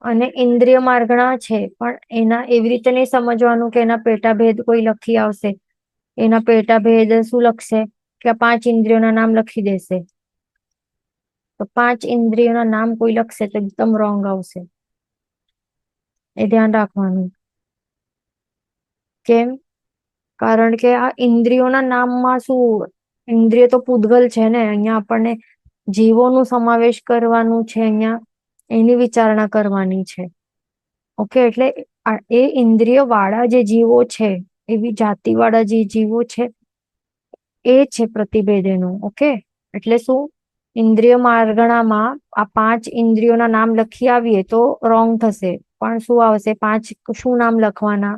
અને ઇન્દ્રિય માર્ગણા છે, પણ એના એવી રીતે નહીં સમજવાનું કે એના પેટાભેદ કોઈ લખી આવશે. એના પેટાભેદ શું લખશે કે આ 5 ઇન્દ્રિયોના નામ લખી દેશે. તો 5 ઇન્દ્રિયોના નામ કોઈ લખશે તો એકદમ રોંગ આવશે. એ ધ્યાન રાખવાનું. કેમ? કારણ કે આ ઇન્દ્રિયોના નામમાં શું, ઇન્દ્રિય તો પૂતગલ છે ને. અહીંયા આપણને જીવોનું સમાવેશ કરવાનું છે. અહીંયા એની વિચારણા કરવાની છે. ઓકે, એટલે એ ઇન્દ્રિય વાળા જે જીવો છે, એવી જાતિ વાળા જે જીવો છે એ છે પ્રતિભેદ એનું. ઓકે, એટલે શું, ઇન્દ્રિય માર્ગણામાં આ 5 ઇન્દ્રિયોના નામ લખી આવીએ તો રોંગ થશે. પણ શું આવશે? 5 શું નામ લખવાના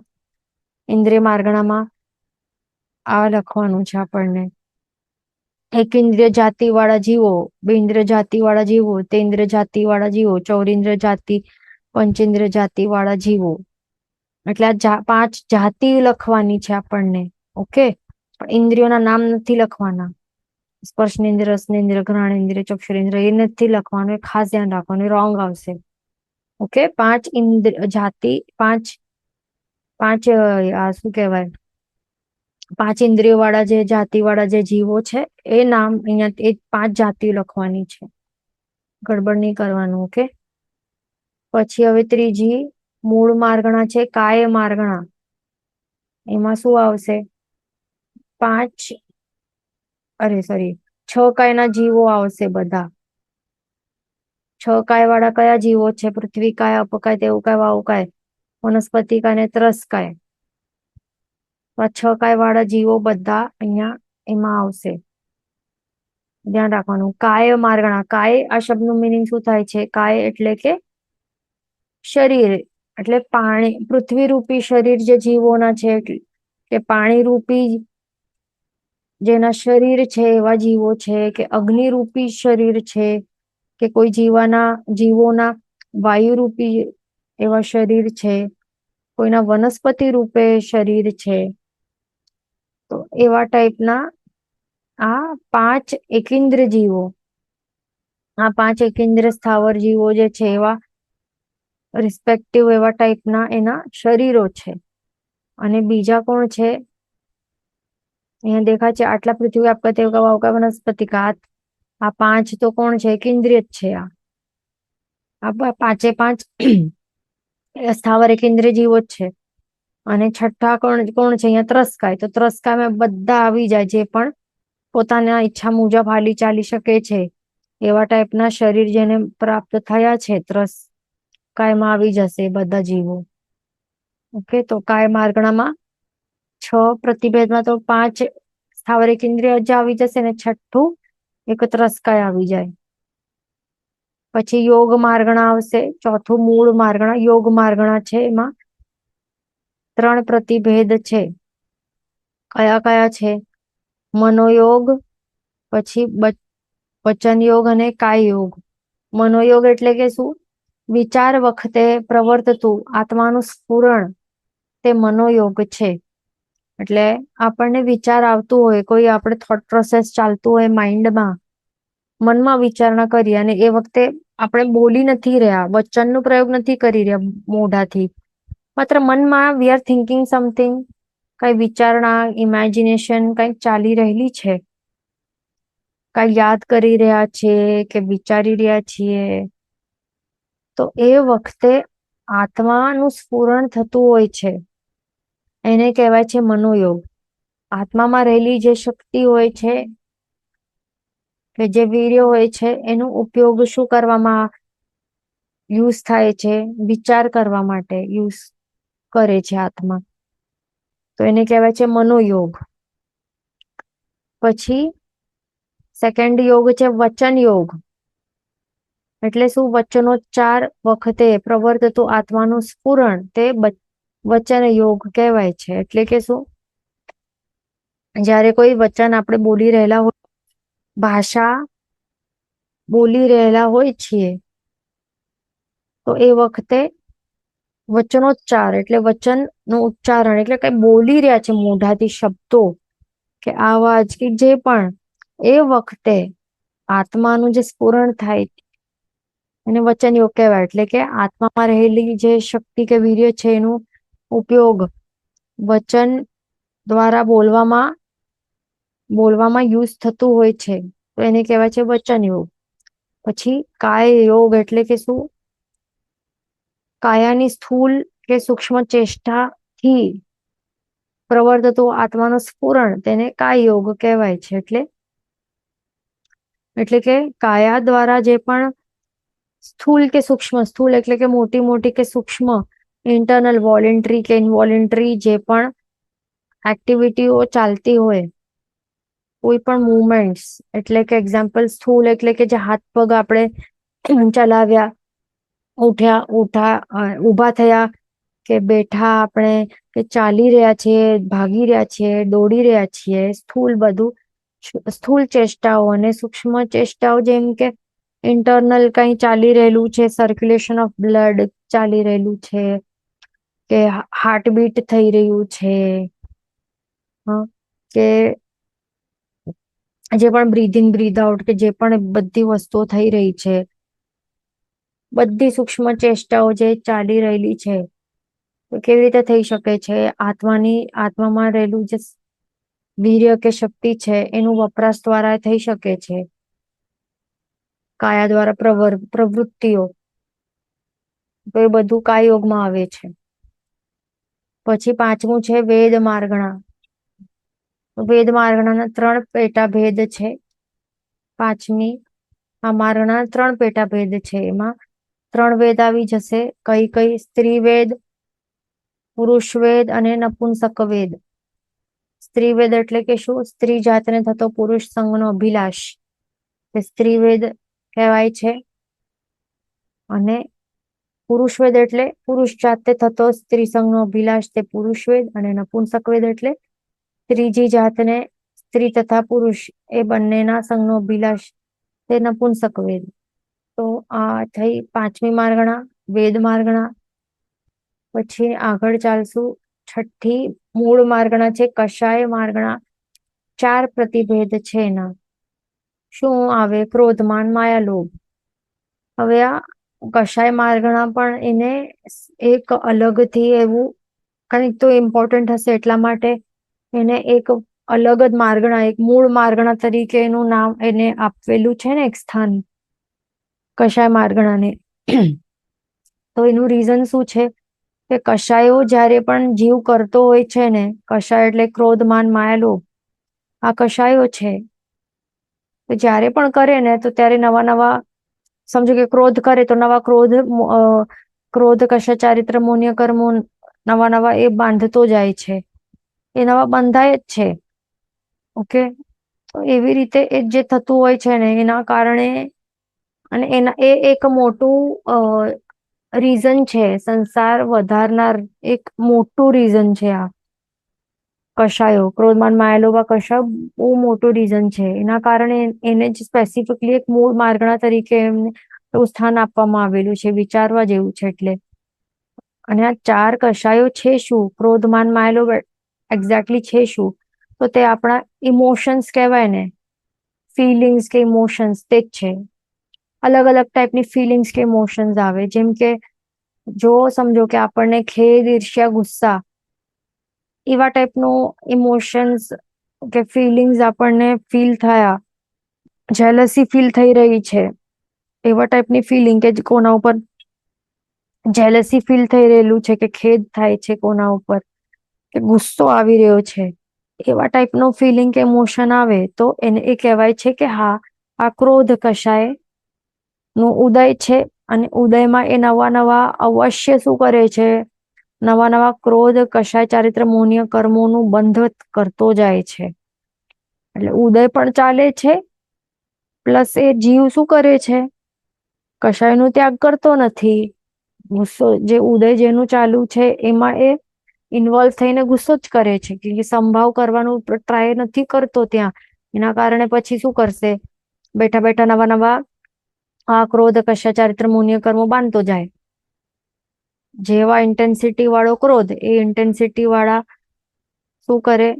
ઇન્દ્રિય માર્ગણામાં? આ લખવાનું છે આપણને: એક ઇન્દ્રિય જાતિ વાળા જીવો, 2 ઇન્દ્રિય જાતિ વાળા જીવો, 3 ઇન્દ્રિય જાતિ વાળા જીવો, 4 ઇન્દ્રિય જાતિ, પંચેન્દ્રિય જાતિ વાળા જીવો. એટલે આ 5 જાતિ લખવાની છે આપણને. ઓકે, પણ ઇન્દ્રિયોના નામ નથી લખવાના. સ્પર્શનેન્દ્રિય, રસનેન્દ્રિય, ઘ્રાણેન્દ્રિય, ચક્ષુરેન્દ્રિય એ નથી લખવાનું. એ ખાસ ધ્યાન રાખવાનું, રોંગ આવશે. ઓકે, 5 ઇન્દ્રિય જાતિ, 5 શું કહેવાય, 5 ઇન્દ્રિયો વાળા જે જાતિ વાળા જે જીવો છે એ નામ અહીંયા એ 5 જાતિઓ લખવાની છે. ગડબડ નહીં કરવાનું. ઓકે, પછી હવે ત્રીજી મૂળ માર્ગણા છે કાય માર્ગણા. એમાં શું આવશે? 6 કાયના જીવો આવશે બધા. 6 કાય વાળા કયા જીવો છે? પૃથ્વી કાય, અપકાય, તેવકાય, વાયુકાય, વનસ્પતિકાય અને ત્રસકાય. 6 કાય વાળા જીવો બધા અહીંયા એમાં આવશે. ધ્યાન રાખવાનું. કાય માર્ગણા. કાય આ શબ્દનું મિનિંગ શું થાય છે? કાય એટલે કે શરીર, એટલે પાણી, પૃથ્વી રૂપી શરીર જે જીવોના છે, કે પાણી રૂપી જેના શરીર છે એવા જીવો છે, કે અગ્નિ રૂપી શરીર છે, કે કોઈ જીવોના વાયુ રૂપી એવા શરીર છે, કોઈના વનસ્પતિ રૂપે શરીર છે. તો એવા ટાઈપના આ 5 એકેન્દ્ર જીવો, આ 5 એકેન્દ્ર સ્થાવર જીવો જે છે એવા રિસ્પેક્ટિવ એવા ટાઈપના એના શરીરો છે. અને બીજા કોણ છે? અહીંયા દેખાય છે આટલા: પૃથ્વી, આપકા, તેવકા, વાયુકા, વનસ્પતિકા. આ 5 તો કોણ છે? કેન્દ્રિય જ છે. આ 5 સ્થાવર એકેન્દ્રિય જીવો જ છે. અને છઠ્ઠા કોણ છે? અહીંયા ત્રસ્કાય. તો ત્રસ્કાયમાં બધા આવી જાય જે પણ પોતાના ઈચ્છા મુજબ હાલી ચાલી શકે છે એવા ટાઈપના શરીર જેને પ્રાપ્ત થયા છે, ત્રસ્કાયમાં આવી જશે બધા જીવો. ઓકે, તો કાય માર્ગણામાં 6 પ્રતિભેદમાં તો 5 સ્થાવર એકેન્દ્રિય જ આવી જશે ને છઠ્ઠું એક ત્રસ્કાય આવી જાય. પછી યોગ માર્ગણા આવશે. ચોથું મૂળ માર્ગણા યોગ માર્ગણા છે. એમાં 3 પ્રતિભેદ છે. કયા કયા છે? મનોયોગ, પછી વચન યોગ અને કાય યોગ. મનોયોગ એટલે કે શું? વિચાર વખતે પ્રવર્તતું આત્માનું સ્ફુરણ, તે મનોયોગ છે. એટલે આપણને વિચાર આવતું હોય, કોઈ આપણે થોટ પ્રોસેસ ચાલતું હોય માઇન્ડમાં, મનમાં વિચારણા કરીએ અને એ વખતે આપણે બોલી નથી રહ્યા, વચનનો પ્રયોગ નથી કરી રહ્યા મોઢાથી, માત્ર મનમાં વી આર થિંકિંગ સમથિંગ, કઈ વિચારણા, ઇમેજિનેશન કઈક ચાલી રહેલી છે, કઈ યાદ કરી રહ્યા છે કે વિચારી રહ્યા છીએ, તો એ વખતે આત્માનું સ્ફુરણ થતું હોય છે. એને કહેવાય છે મનોયોગ. આત્મામાં રહેલી જે શક્તિ હોય છે કે જે વીર્ય હોય છે એનો ઉપયોગ શું કરવામાં યુઝ થાય છે? વિચાર કરવા માટે યુઝ કરે છે આત્મા, તો એને કહેવાય છે મનોયોગ. પછી સેકન્ડ યોગ છે વચન યોગ. એટલે શું? વચનોચ્ચાર વખતે પ્રવર્તતું આત્માનું સ્ફુરણ તે વચન યોગ કહેવાય છે. એટલે કે શું? જ્યારે કોઈ વચન આપણે બોલી રહેલા હોય, ભાષા બોલી રહેલા હોય છીએ, તો એ વખતે વચનોચ્ચાર એટલે વચન નું ઉચ્ચારણ એટલે કઈ બોલી રહ્યા છે મોઢાથી શબ્દો કે આવાજ કે જે પણ, એ વખતે આત્માનું જે સ્ફુરણ થાય એને વચન યોગ કહેવાય. એટલે કે આત્મામાં રહેલી જે શક્તિ કે વીર્ય છે એનું ઉપયોગ વચન દ્વારા બોલવામાં યુઝ થતું હોય છે, તો એને કહેવાય છે વચન યોગ. પછી કાય યોગ એટલે કે શું? કાયાની સ્થૂલ કે સૂક્ષ્મ ચેષ્ટાથી પ્રવર્તતું આત્માનું સ્ફુરણ તેને કાય યોગ કહેવાય છે. એટલે કે કાયા દ્વારા જે પણ સ્થૂલ કે સૂક્ષ્મ, સ્થૂલ એટલે કે મોટી મોટી કે સૂક્ષ્મ, ઇન્ટરનલ વોલેન્ટરી કે ઇનવોલેન્ટરી જે પણ એક્ટિવિટીઓ ચાલતી હોય, કોઈ પણ મુવમેન્ટ્સ, એટલે કે એક્ઝામ્પલ સ્થૂલ એટલે કે જે હાથ પગ આપણે ચલાવ્યા, ઊભા થયા કે બેઠા આપણે, કે ચાલી રહ્યા છીએ, ભાગી રહ્યા છીએ, દોડી રહ્યા છીએ, સ્થૂલ બધું સ્થૂલ ચેષ્ટાઓ. અને સૂક્ષ્મ ચેષ્ટાઓ જેમ કે ઇન્ટરનલ કઈ ચાલી રહેલું છે, સર્ક્યુલેશન ઓફ બ્લડ ચાલી રહેલું છે, કે હાર્ટબીટ થઈ રહ્યું છે, કે જે પણ બ્રીથ ઇન બ્રીથ આઉટ કે જે પણ બધી વસ્તુઓ થઈ રહી છે, બધી સૂક્ષ્મ ચેષ્ટાઓ જે ચાલી રહેલી છે, તો કેવી રીતે થઈ શકે છે? આત્મામાં રહેલું જે વીર્ય કે શક્તિ છે એનું વપરાશ દ્વારા થઈ શકે છે, કાયા દ્વારા પ્રવૃત્તિઓ. તો એ બધું કાય યોગમાં આવે છે. પછી પાંચમું છે વેદ માર્ગણા. વેદ માર્ગણાના 3 પેટા ભેદ છે. પાંચમી આ માર્ગણા 3 પેટા ભેદ છે. એમાં 3 વેદ આવી જશે. કઈ? સ્ત્રી વેદ, પુરુષ વેદ અને નપુંસક વેદ. સ્ત્રી વેદ એટલે કે શું? સ્ત્રી જાતને થતો પુરુષ સંગનો અભિલાષ તે સ્ત્રી વેદ કહેવાય છે. અને પુરુષ વેદ એટલે પુરુષ જાતે થતો સ્ત્રી સંગનો અભિલાષ તે પુરુષ વેદ. અને નપુંસક વેદ એટલે ત્રીજી જાતને સ્ત્રી તથા પુરુષ એ બંનેના સંગનો અભિલાષ તે નપુંસક વેદ. તો આ થઈ પાંચમી માર્ગણા, વેદ માર્ગણા. પછી આગળ ચાલશું. છઠ્ઠી મૂળ માર્ગણા છે કષાય માર્ગણા. 4 પ્રતિભેદ છે એના. શું આવે? ક્રોધ, માન, માયા, લોભ. હવે આ કષાય માર્ગણા પણ એને એક અલગથી એવું કંઈક તો ઇમ્પોર્ટન્ટ હશે એટલા માટે એને એક અલગ જ માર્ગણા, એક મૂળ માર્ગણા તરીકે એનું નામ એને આપેલું છે ને, એક સ્થાન કષાય માર્ગણાને. તો એનું રીઝન શું છે? કે કષાયો જ્યારે પણ જીવ કરતો હોય છે ને, કષાય એટલે ક્રોધ, માન, માયા, લોભ, આ કષાયો છે. તો જ્યારે પણ કરે ને તો ત્યારે નવા નવા, સમજો કે ક્રોધ કરે તો નવા ક્રોધ કષા ચારિત્ર મોન્ય કર્મો નવા નવા એ બાંધતો જાય છે, એ નવા બંધાય જ છે. ઓકે, તો એવી રીતે એ જે થતું હોય છે ને એના કારણે, અને એ એક મોટું રીઝન છે, સંસાર વધારનાર એક મોટું રીઝન છે આ કષાયો. ક્રોધમાન માયાલોભ કષાય બહુ મોટું રીઝન છે. એના કારણે એને જ સ્પેસિફિકલી એક મૂળ માર્ગણા તરીકે એમને એવું સ્થાન આપવામાં આવેલું છે. વિચારવા જેવું છે એટલે. અને આ 4 કષાયો છે શું? ક્રોધમાન માયાલોભ એક્ઝેક્ટલી છે શું? તો તે આપણા ઇમોશન્સ કહેવાય ને, ફિલિંગ્સ કે ઇમોશન્સ, તે જ છે. અલગ અલગ ટાઈપની ફિલિંગ્સ કે ઇમોશન્સ આવે. જેમ કે જો સમજો કે આપણને ખેદ, ઈર્ષ્યા, ગુસ્સા એવા ટાઈપનું ઇમોશન્સ કે ફિલિંગ્સ આપણને ફીલ થયા, જેલસી ફીલ થઈ રહી છે, એવા ટાઈપની ફિલિંગ કે કોના ઉપર જેલસી ફીલ થઈ રહેલું છે કે ખેદ થાય છે કોના ઉપર, કે ગુસ્સો આવી રહ્યો છે, એવા ટાઈપનો ફિલિંગ કે ઇમોશન આવે તો એને એ કહેવાય છે કે હા, આ ક્રોધ કષાય નું ઉદય છે. અને ઉદયમાં એ નવા નવા અવશ્ય શું કરે છે, નવા નવા ક્રોધ કષાય ચારિત્ર મોહનીય કર્મોનું બંધ કરતો જાય છે. એટલે ઉદય પણ ચાલે છે, પ્લસ એ જીવ શું કરે છે, કશાયનો ત્યાગ કરતો નથી. ગુસ્સો જે ઉદય જેનું ચાલુ છે એમાં એ ઇન્વોલ્વ થઈને ગુસ્સો જ કરે છે, કે સંભાવ કરવાનું ટ્રાય નથી કરતો ત્યાં. એના કારણે પછી શું કરશે, બેઠા બેઠા નવા નવા આ ક્રોધ કશા ચારિત્ર મુન્ય કર્મો બાંધતો જાય. જેવા ઇન્ટેન્સિટી વાળો ક્રોધ એ ઇન્ટેન્સિટી વાળા શું કરે,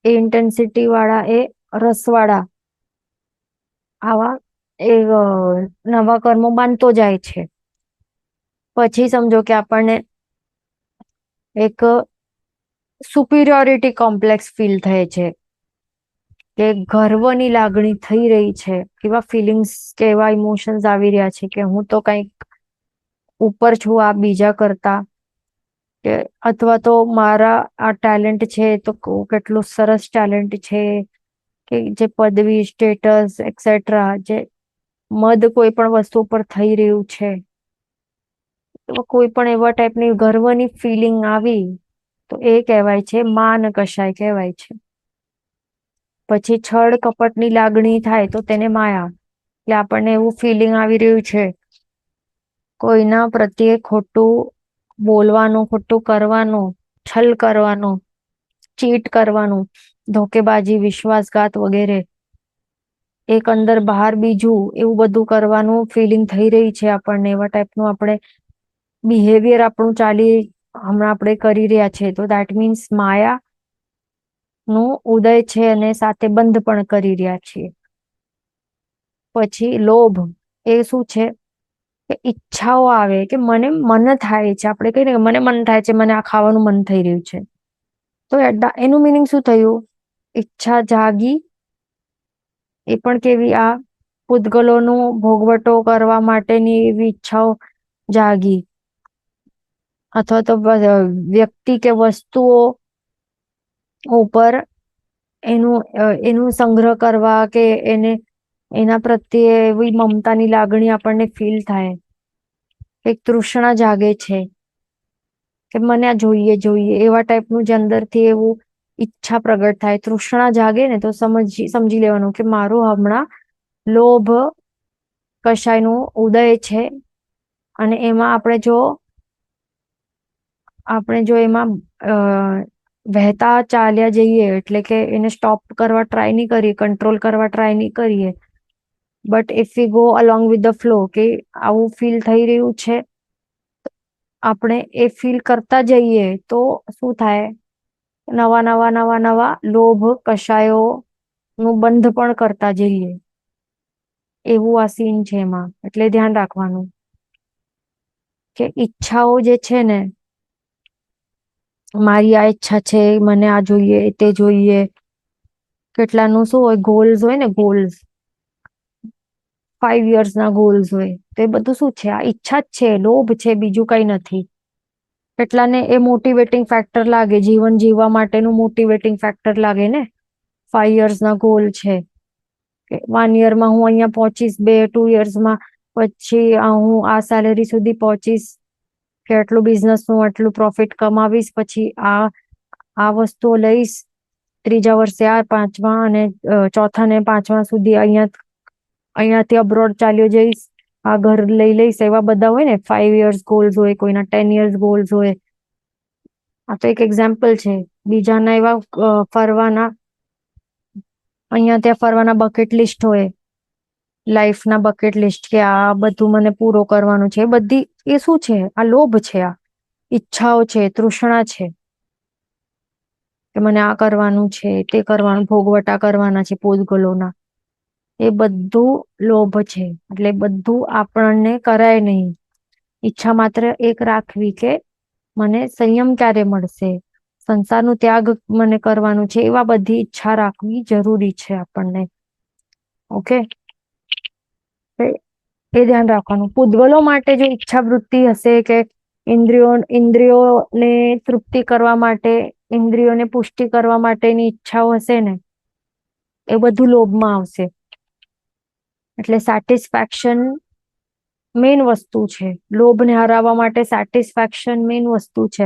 એ ઇન્ટેન્સિટી વાળા એ રસવાળા આવા એ નવા કર્મો બાંધતો જાય છે. પછી સમજો કે આપણને એક સુપિરિયોરિટી કોમ્પ્લેક્સ ફીલ થાય છે, કે ગર્વની લાગણી થઈ રહી છે, કેવા ફિલિંગ્સ કેવા ઇમોશન્સ આવી રહ્યા છે કે હું તો કંઈક ઉપર છું આ બીજા કરતા, કે અથવા તો મારા આ ટેલેન્ટ છે તો કેટલું સરસ ટેલેન્ટ છે, કે જે પદવી સ્ટેટસ એક્સેટ્રા જે મદ કોઈ પણ વસ્તુ પર થઈ રહ્યું છે, કોઈ પણ એવા ટાઈપની ગર્વની ફિલિંગ આવી તો એ કહેવાય છે માન કશાય કહેવાય છે. પછી છળ કપટની લાગણી થાય તો તેને માયા. એટલે આપણને એવું ફિલિંગ આવી રહ્યું છે, કોઈના પ્રત્યે ખોટું બોલવાનું, ખોટું કરવાનું, છલ કરવાનું, ચીટ કરવાનું, ધોકેબાજી, વિશ્વાસઘાત વગેરે, એક અંદર બહાર બીજું એવું બધું કરવાનું ફિલિંગ થઈ રહી છે આપણને. એવા ટાઈપનું આપણે બિહેવિયર આપણું હમણાં આપણે કરી રહ્યા છે, તો દેટ મીન્સ માયા નું ઉદય છે અને સાથે બંધ પણ કરી રહ્યા છીએ. પછી લોભ એ શું છે, કે ઈચ્છાઓ આવે, કે મને મન થાય છે, આપણે કહીએ ને કે મને મન થાય છે, મને આ ખાવાનું મન થઈ રહ્યું છે, તો એનું મિનિંગ શું થયું, ઈચ્છા જાગી. એ પણ કેવી, આ પૂતગલોનું ભોગવટો કરવા માટેની એવી ઈચ્છાઓ જાગી. અથવા તો વ્યક્તિ કે વસ્તુઓ ઉપર એનું સંગ્રહ કરવા, કે એના પ્રત્યે એવી મમતાની લાગણી આપણને ફીલ થાય. એક તૃષ્ણા જાગે છે કે મને આ જોઈએ જોઈએ, એવા ટાઈપનું જે અંદરથી એવું ઈચ્છા પ્રગટ થાય, તૃષ્ણા જાગે ને તો સમજી લેવાનું કે મારું હમણાં લોભ કશાયનું ઉદય છે. અને એમાં આપણે જો એમાં વહેતા ચાલ્યા જઈએ, એટલે કે એને સ્ટોપ કરવા ટ્રાય નહીં કરીએ, કંટ્રોલ કરવા ટ્રાય નહીં કરીએ, but if you go along with the flow, કે આવું ફીલ થઈ રહ્યું છે, આપણે એ ફીલ કરતા જઈએ તો શું થાય, નવા નવા નવા નવા લોભ કશાયો નું બંધ પણ કરતા જઈએ. એવું આ સીન છે એમાં. એટલે ધ્યાન રાખવાનું કે ઈચ્છાઓ જે છે ને, મારી આ ઈચ્છા છે, મને આ જોઈએ, તે જોઈએ, કેટલાનું શું હોય, ગોલ્સ હોય ને, ગોલ્સ 5 years ના ગોલ્સ હોય, તો એ બધું શું છે, આ ઈચ્છા જ છે, લોભ છે, બીજું કઈ નથી. કેટલાને એ મોટિવેટિંગ ફેક્ટર લાગે, જીવન જીવવા માટેનું મોટિવેટિંગ ફેક્ટર લાગે ને. 5 years ના ગોલ છે કે 1 year માં હું અહીંયા પહોંચીશ, 2 yearsમાં પછી હું આ સેલેરી સુધી પહોંચીશ, કે આટલું બિઝનેસનું આટલું પ્રોફિટ કમાવીશ, પછી આ વસ્તુઓ લઈશ, ત્રીજા વર્ષે આ, પાંચમા અને ચોથા ને પાંચમા સુધી અહીંયાથી અબ્રોડ ચાલ્યો જઈશ, આ ઘર લઈ લઈશ. એવા બધા હોય ને 5 years ગોલ્સ હોય, કોઈના 10 years ગોલ્સ હોય. આ તો એક એક્ઝામ્પલ છે. બીજાના એવા ફરવાના, અહીંયા ત્યાં ફરવાના બકેટ લિસ્ટ હોય, લાઈફના બકેટ લિસ્ટ, કે આ બધું મને પૂરો કરવાનું છે. એ બધી એ શું છે, આ લોભ છે, આ ઈચ્છાઓ છે, તૃષ્ણા છે, કે મને આ કરવાનું છે, તે કરવાનું, ભોગવટા કરવાના છે પોતગલોના. એ બધું લોભ છે. એટલે બધું આપણને કરાય નહીં. ઈચ્છા માત્ર એક રાખવી કે મને સંયમ ક્યારે મળશે, સંસારનું ત્યાગ મને કરવાનું છે, એવા બધી ઈચ્છા રાખવી જરૂરી છે આપણને. ઓકે, એ ધ્યાન રાખવાનું. પૂતગલો માટે જો ઈચ્છા વૃત્તિ હશે કે ઇન્દ્રિયોને તૃપ્તિ કરવા માટે, ઇન્દ્રિયોને પુષ્ટિ કરવા માટેની ઈચ્છાઓ હશે ને, એ બધું લોભમાં આવશે. એટલે સેટિસ્ફેક્શન મેઇન વસ્તુ છે. લોભને હરાવવા માટે સેટિસ્ફેક્શન મેઇન વસ્તુ છે.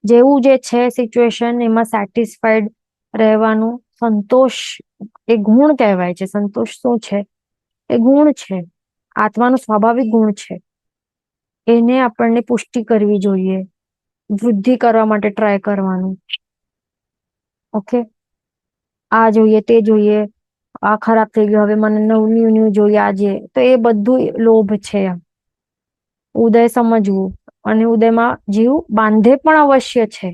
જેવું જે છે સિચ્યુએશન એમાં સેટિસ્ફાઈડ રહેવાનું. સંતોષ એ ગુણ કહેવાય છે. સંતોષ શું છે? એ ગુણ છે, આત્માનો સ્વાભાવિક ગુણ છે. એને આપણને પુષ્ટિ કરવી જોઈએ, વૃદ્ધિ કરવા માટે ટ્રાય કરવાનું. ઓકે, આ જોઈએ, તે જોઈએ, આ ખરાબ થઈ ગયું, હવે મને નવું ન્યુ જોઈએ આજે, તો એ બધું લોભ છે. ઉદય સમજવું, અને ઉદયમાં જીવ બાંધે પણ અવશ્ય છે,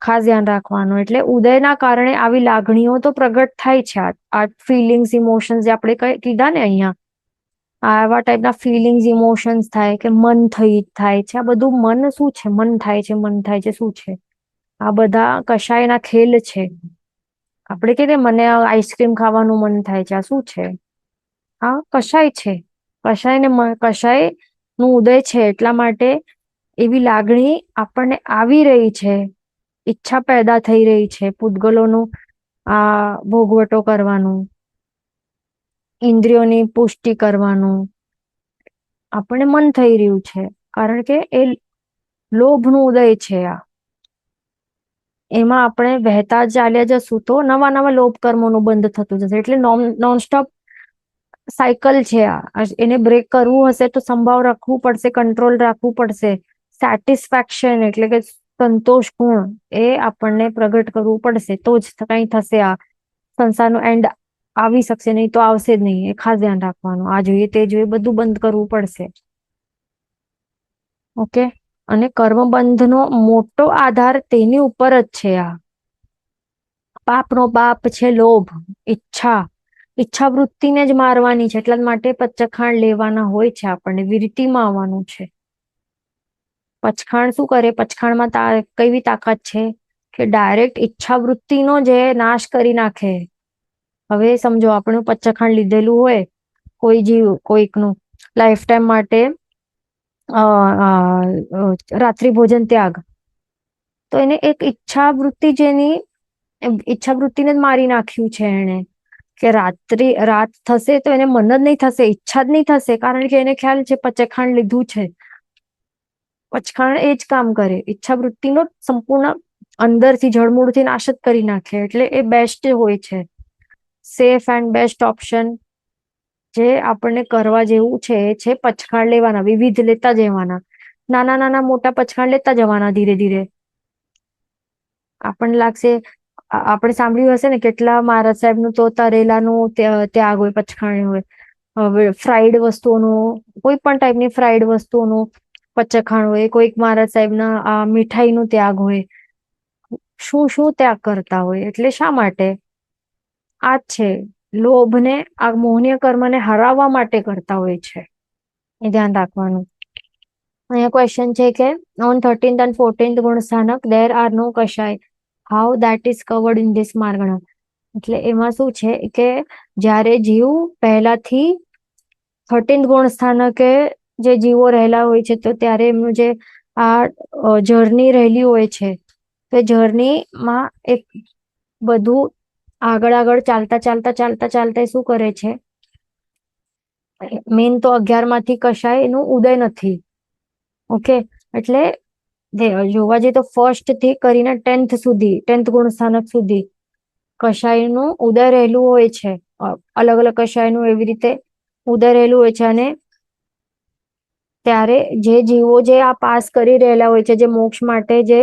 ખાસ ધ્યાન રાખવાનું. એટલે ઉદયના કારણે આવી લાગણીઓ તો પ્રગટ થાય છે. આ ફિલિંગ્સ, ઇમોશન્સ જે આપણે કીધા ને અહીંયા, આવા ટાઈપના ફિલિંગ્સ, ઇમોશન્સ થાય કે મન થાય છે. આ બધું મન શું છે? મન થાય છે, મન થાય છે શું છે? આ બધા કશાયના ખેલ છે. આપણે કહીએ મને આઈસ્ક્રીમ ખાવાનું મન થાય છે, આ શું છે? આ કશાય છે. કશાય નું ઉદય છે. એટલા માટે એવી લાગણી આપણને આવી રહી છે, ઈચ્છા પેદા થઈ રહી છે, પૂતગલોનું આ ભોગવટો કરવાનું, ઇન્દ્રિયોની પુષ્ટિ કરવાનું આપણને મન થઈ રહ્યું છે, કારણ કે એ લોભનું ઉદય છે. એમાં આપણે વહેતા ચાલ્યા જશું તો નવા નવા લોભ કર્મોનું બંધ થતું જશે. એટલે નોનસ્ટોપ સાયકલ છે. એને બ્રેક કરવું હશે તો સંભાવ રાખવું પડશે, કંટ્રોલ રાખવું પડશે. સેટિસ્ફેક્શન એટલે કે સંતોષ ગુણ એ આપણને પ્રગટ કરવું પડશે, તો જ કઈ થશે. આ સંસારનો એન્ડ આવી શકશે, નહીં તો આવશે જ નહીં. એ ખાસ ધ્યાન રાખવાનું. આ જોઈએ, તે જોઈએ, બધું બંધ કરવું પડશે. ઓકે, અને કર્મબંધનો મોટો આધાર તેની ઉપર જ છે. આ પાપનો પાપ છે લોભ, ઈચ્છા વૃત્તિને જ મારવાની છે. એટલા માટે પચખાણ લેવાના હોય છે. આપણને વિરતિમાં આવવાનું છે. પચખાણ શું કરે? પચખાણમાં કેવી તાકાત છે કે ડાયરેક્ટ ઈચ્છા વૃત્તિનો જે નાશ કરી નાખે. હવે સમજો, આપણું પચખાણ લીધેલું હોય કોઈ જીવ, કોઈકનું લાઈફ ટાઈમ માટે રાત્રિ ભોજન ત્યાગ, તો એને એક ઈચ્છા વૃત્તિને જ મારી નાખ્યું છે એને. કે રાત થશે તો એને મન જ નહીં થશે, ઈચ્છા જ નહીં થશે, કારણ કે એને ખ્યાલ છે પચખાણ લીધું છે. પચખાણ એ જ કામ કરે, ઈચ્છા વૃત્તિનો સંપૂર્ણ અંદરથી જળમૂળથી નાશ જ કરી નાખે. એટલે એ બેસ્ટ હોય છે, સેફ એન્ડ બેસ્ટ ઓપ્શન જે આપણને કરવા જેવું છે એ છે પચખાણ લેવાના, વિવિધ લેતા જવાના. નાના નાના મોટા પચખાણ લેતા જવાના ધીરે ધીરે. આપણને લાગશે, આપણે સાંભળ્યું હશે ને કેટલા મહારાજ સાહેબનું તો તરેલાનું ત્યાગ હોય, પચખાણ હોય. હવે ફ્રાઈડ વસ્તુઓનું, કોઈ પણ ટાઈપની ફ્રાઈડ વસ્તુઓનું પચખાણ હોય. કોઈક મહારાજ સાહેબના આ મીઠાઈનું ત્યાગ હોય. શું શું ત્યાગ કરતા હોય. એટલે શા માટે? આ જ છે, લોભને, આ મોહનીય કર્મને હરાવવા માટે કરતા હોય છે. એ ધ્યાન રાખવાનું. અહીંયા ક્વેશ્ચન છે કે ઓન 13th and 14th ગુણ સ્થાનક દેર આર નો કશાય, how that is covered in this માર્ગણા. એટલે એમાં શું છે કે જ્યારે જીવ પહેલાથી 13th ગુણ સ્થાનકે જે જીવો રહેલા હોય છે, તો ત્યારે એમનું જે આ જર્ની રહેલી હોય છે, તો જર્નીમાં એક બધું આગળ આગળ ચાલતા શું કરે છે? મેન તો 11 માંથી કશાય એનું ઉદય નથી. ઓકે, એટલે જોવા જઈએ તો ફર્સ્ટ થી કરીને 10th ગુણ સ્થાનક સુધી કશાયનું ઉદય રહેલું હોય છે. અલગ અલગ કશાયનું એવી રીતે ઉદય રહેલું હોય છે. અને ત્યારે જે જીવો જે આ પાસ કરી રહેલા હોય છે, જે મોક્ષ માટે જે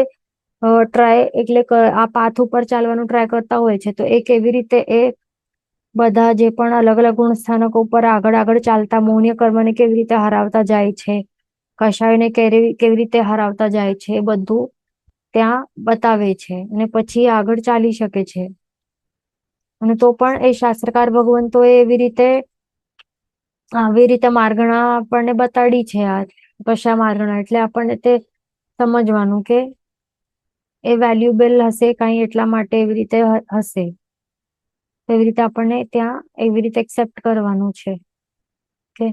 ટ્રાય, એટલે આ પાથ ઉપર ચાલવાનું ટ્રાય કરતા હોય છે, તો એ કેવી રીતે એ બધા જે પણ અલગ અલગ ગુણ સ્થાનકો ઉપર આગળ આગળ ચાલતા મોહનીય કર્મને કેવી રીતે હરાવતા જાય છે, કશાયને કેવી રીતે હરાવતા જાય છે, એ બધું ત્યાં બતાવે છે. અને પછી આગળ ચાલી શકે છે. અને તો પણ એ શાસ્ત્રકાર ભગવંતોએ આવી રીતે માર્ગણા આપણને બતાડી છે. આ કશા માર્ગણા એટલે આપણને તે સમજવાનું કે એ વેલ્યુબલ હશે કઈ, એટલા માટે એવી રીતે હશે. એવી રીતે આપણને ત્યાં એવી રીતે એક્સેપ્ટ કરવાનું છે. ઓકે,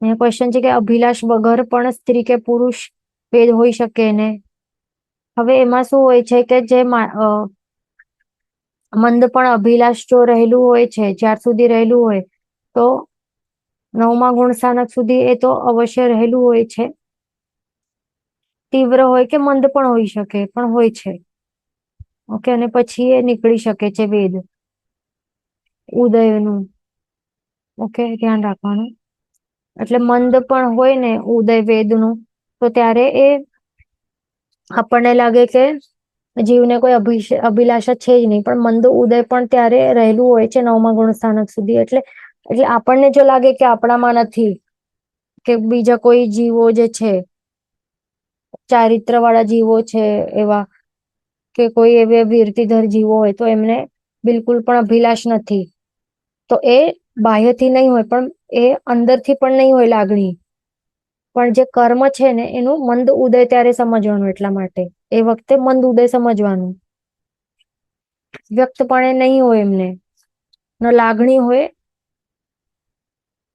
અહીંયા ક્વેશ્ચન છે કે અભિલાષ વગર પણ સ્ત્રી કે પુરુષ ભેદ હોઈ શકે ને. હવે એમાં શું હોય છે કે જે મંદ પણ અભિલાષ જો રહેલું હોય છે, જ્યાર સુધી રહેલું હોય તો 9મા ગુણ સ્થાનક સુધી એ તો અવશ્ય રહેલું હોય છે. તીવ્ર હોય કે મંદ પણ હોઈ શકે, પણ હોય છે. ઓકે, અને પછી એ નીકળી શકે છે વેદ ઉદયનું. ઓકે, ધ્યાન રાખવાનું. એટલે મંદ પણ હોય ને ઉદય વેદનું, તો ત્યારે એ આપણને લાગે કે જીવને કોઈ અભિલાષા છે જ નહીં, પણ મંદ ઉદય પણ ત્યારે રહેલું હોય છે 9મા ગુણ સ્થાનક સુધી. એટલે આપણને જો લાગે કે આપણામાં નથી, કે બીજા કોઈ જીવો જે છે, ચારિત્ર વાળા જીવો છે એવા, કે કોઈ એવા વીરતીધર જીવો હોય તો એમને બિલકુલ પણ અભિલાષ નથી, તો એ બાહ્યથી નહીં હોય, પણ એ અંદરથી પણ નહીં હોય લાગણી, પણ જે કર્મ છે ને એનું મંદ ઉદય ત્યારે સમજવાનું. એટલા માટે એ વખતે મંદ ઉદય સમજવાનું. વ્યક્તપણે નહીં હોય એમને, ન લાગણી હોય,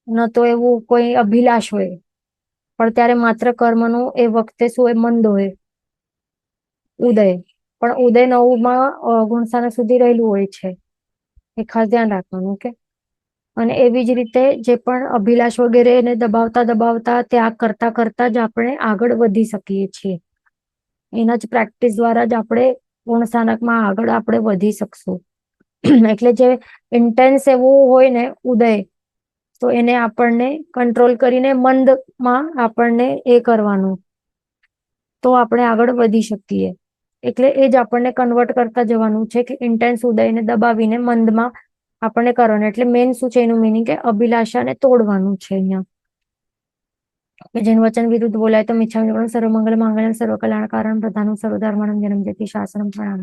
ન તો એવું કોઈ અભિલાષ હોય, પણ ત્યારે માત્ર કર્મનું એ વખતે શું હોય, મંદ હોય ઉદય. પણ ઉદય 9મા ગુણસ્થાનક સુધી રહેલું હોય છે, એ ખાસ ધ્યાન રાખવાનું. ઓકે, અને એવી જ રીતે જે પણ અભિલાષ વગેરે એને દબાવતા દબાવતા ત્યાગ કરતા કરતા જ આપણે આગળ વધી શકીએ છીએ. એના જ પ્રેક્ટિસ દ્વારા જ આપણે ગુણસ્થાનકમાં આગળ આપણે વધી શકશું. એટલે જે ઇન્ટેન્સ એવું હોય ને ઉદય, તો એને આપણને કંટ્રોલ કરીને મંદમાં આપણને એ કરવાનું, તો આપણે આગળ વધી શકીએ. એટલે એ જ આપણને કન્વર્ટ કરતા જવાનું છે કે ઇન્ટેન્સ ઉદયને દબાવીને મંદમાં આપણને કરવાનું. એટલે મેન શું છે એનું મિનિંગ, કે અભિલાષાને તોડવાનું છે અહીંયા. જેનું વચન વિરુદ્ધ બોલાય તો મિચ્છામિ સર્વમંગલ માંગલ્યમ સર્વકલ્યાણ કારણ પ્રધાનમ સર્વધર્માણમ જન્મ જયતિ શાસનમ પ્રણામ.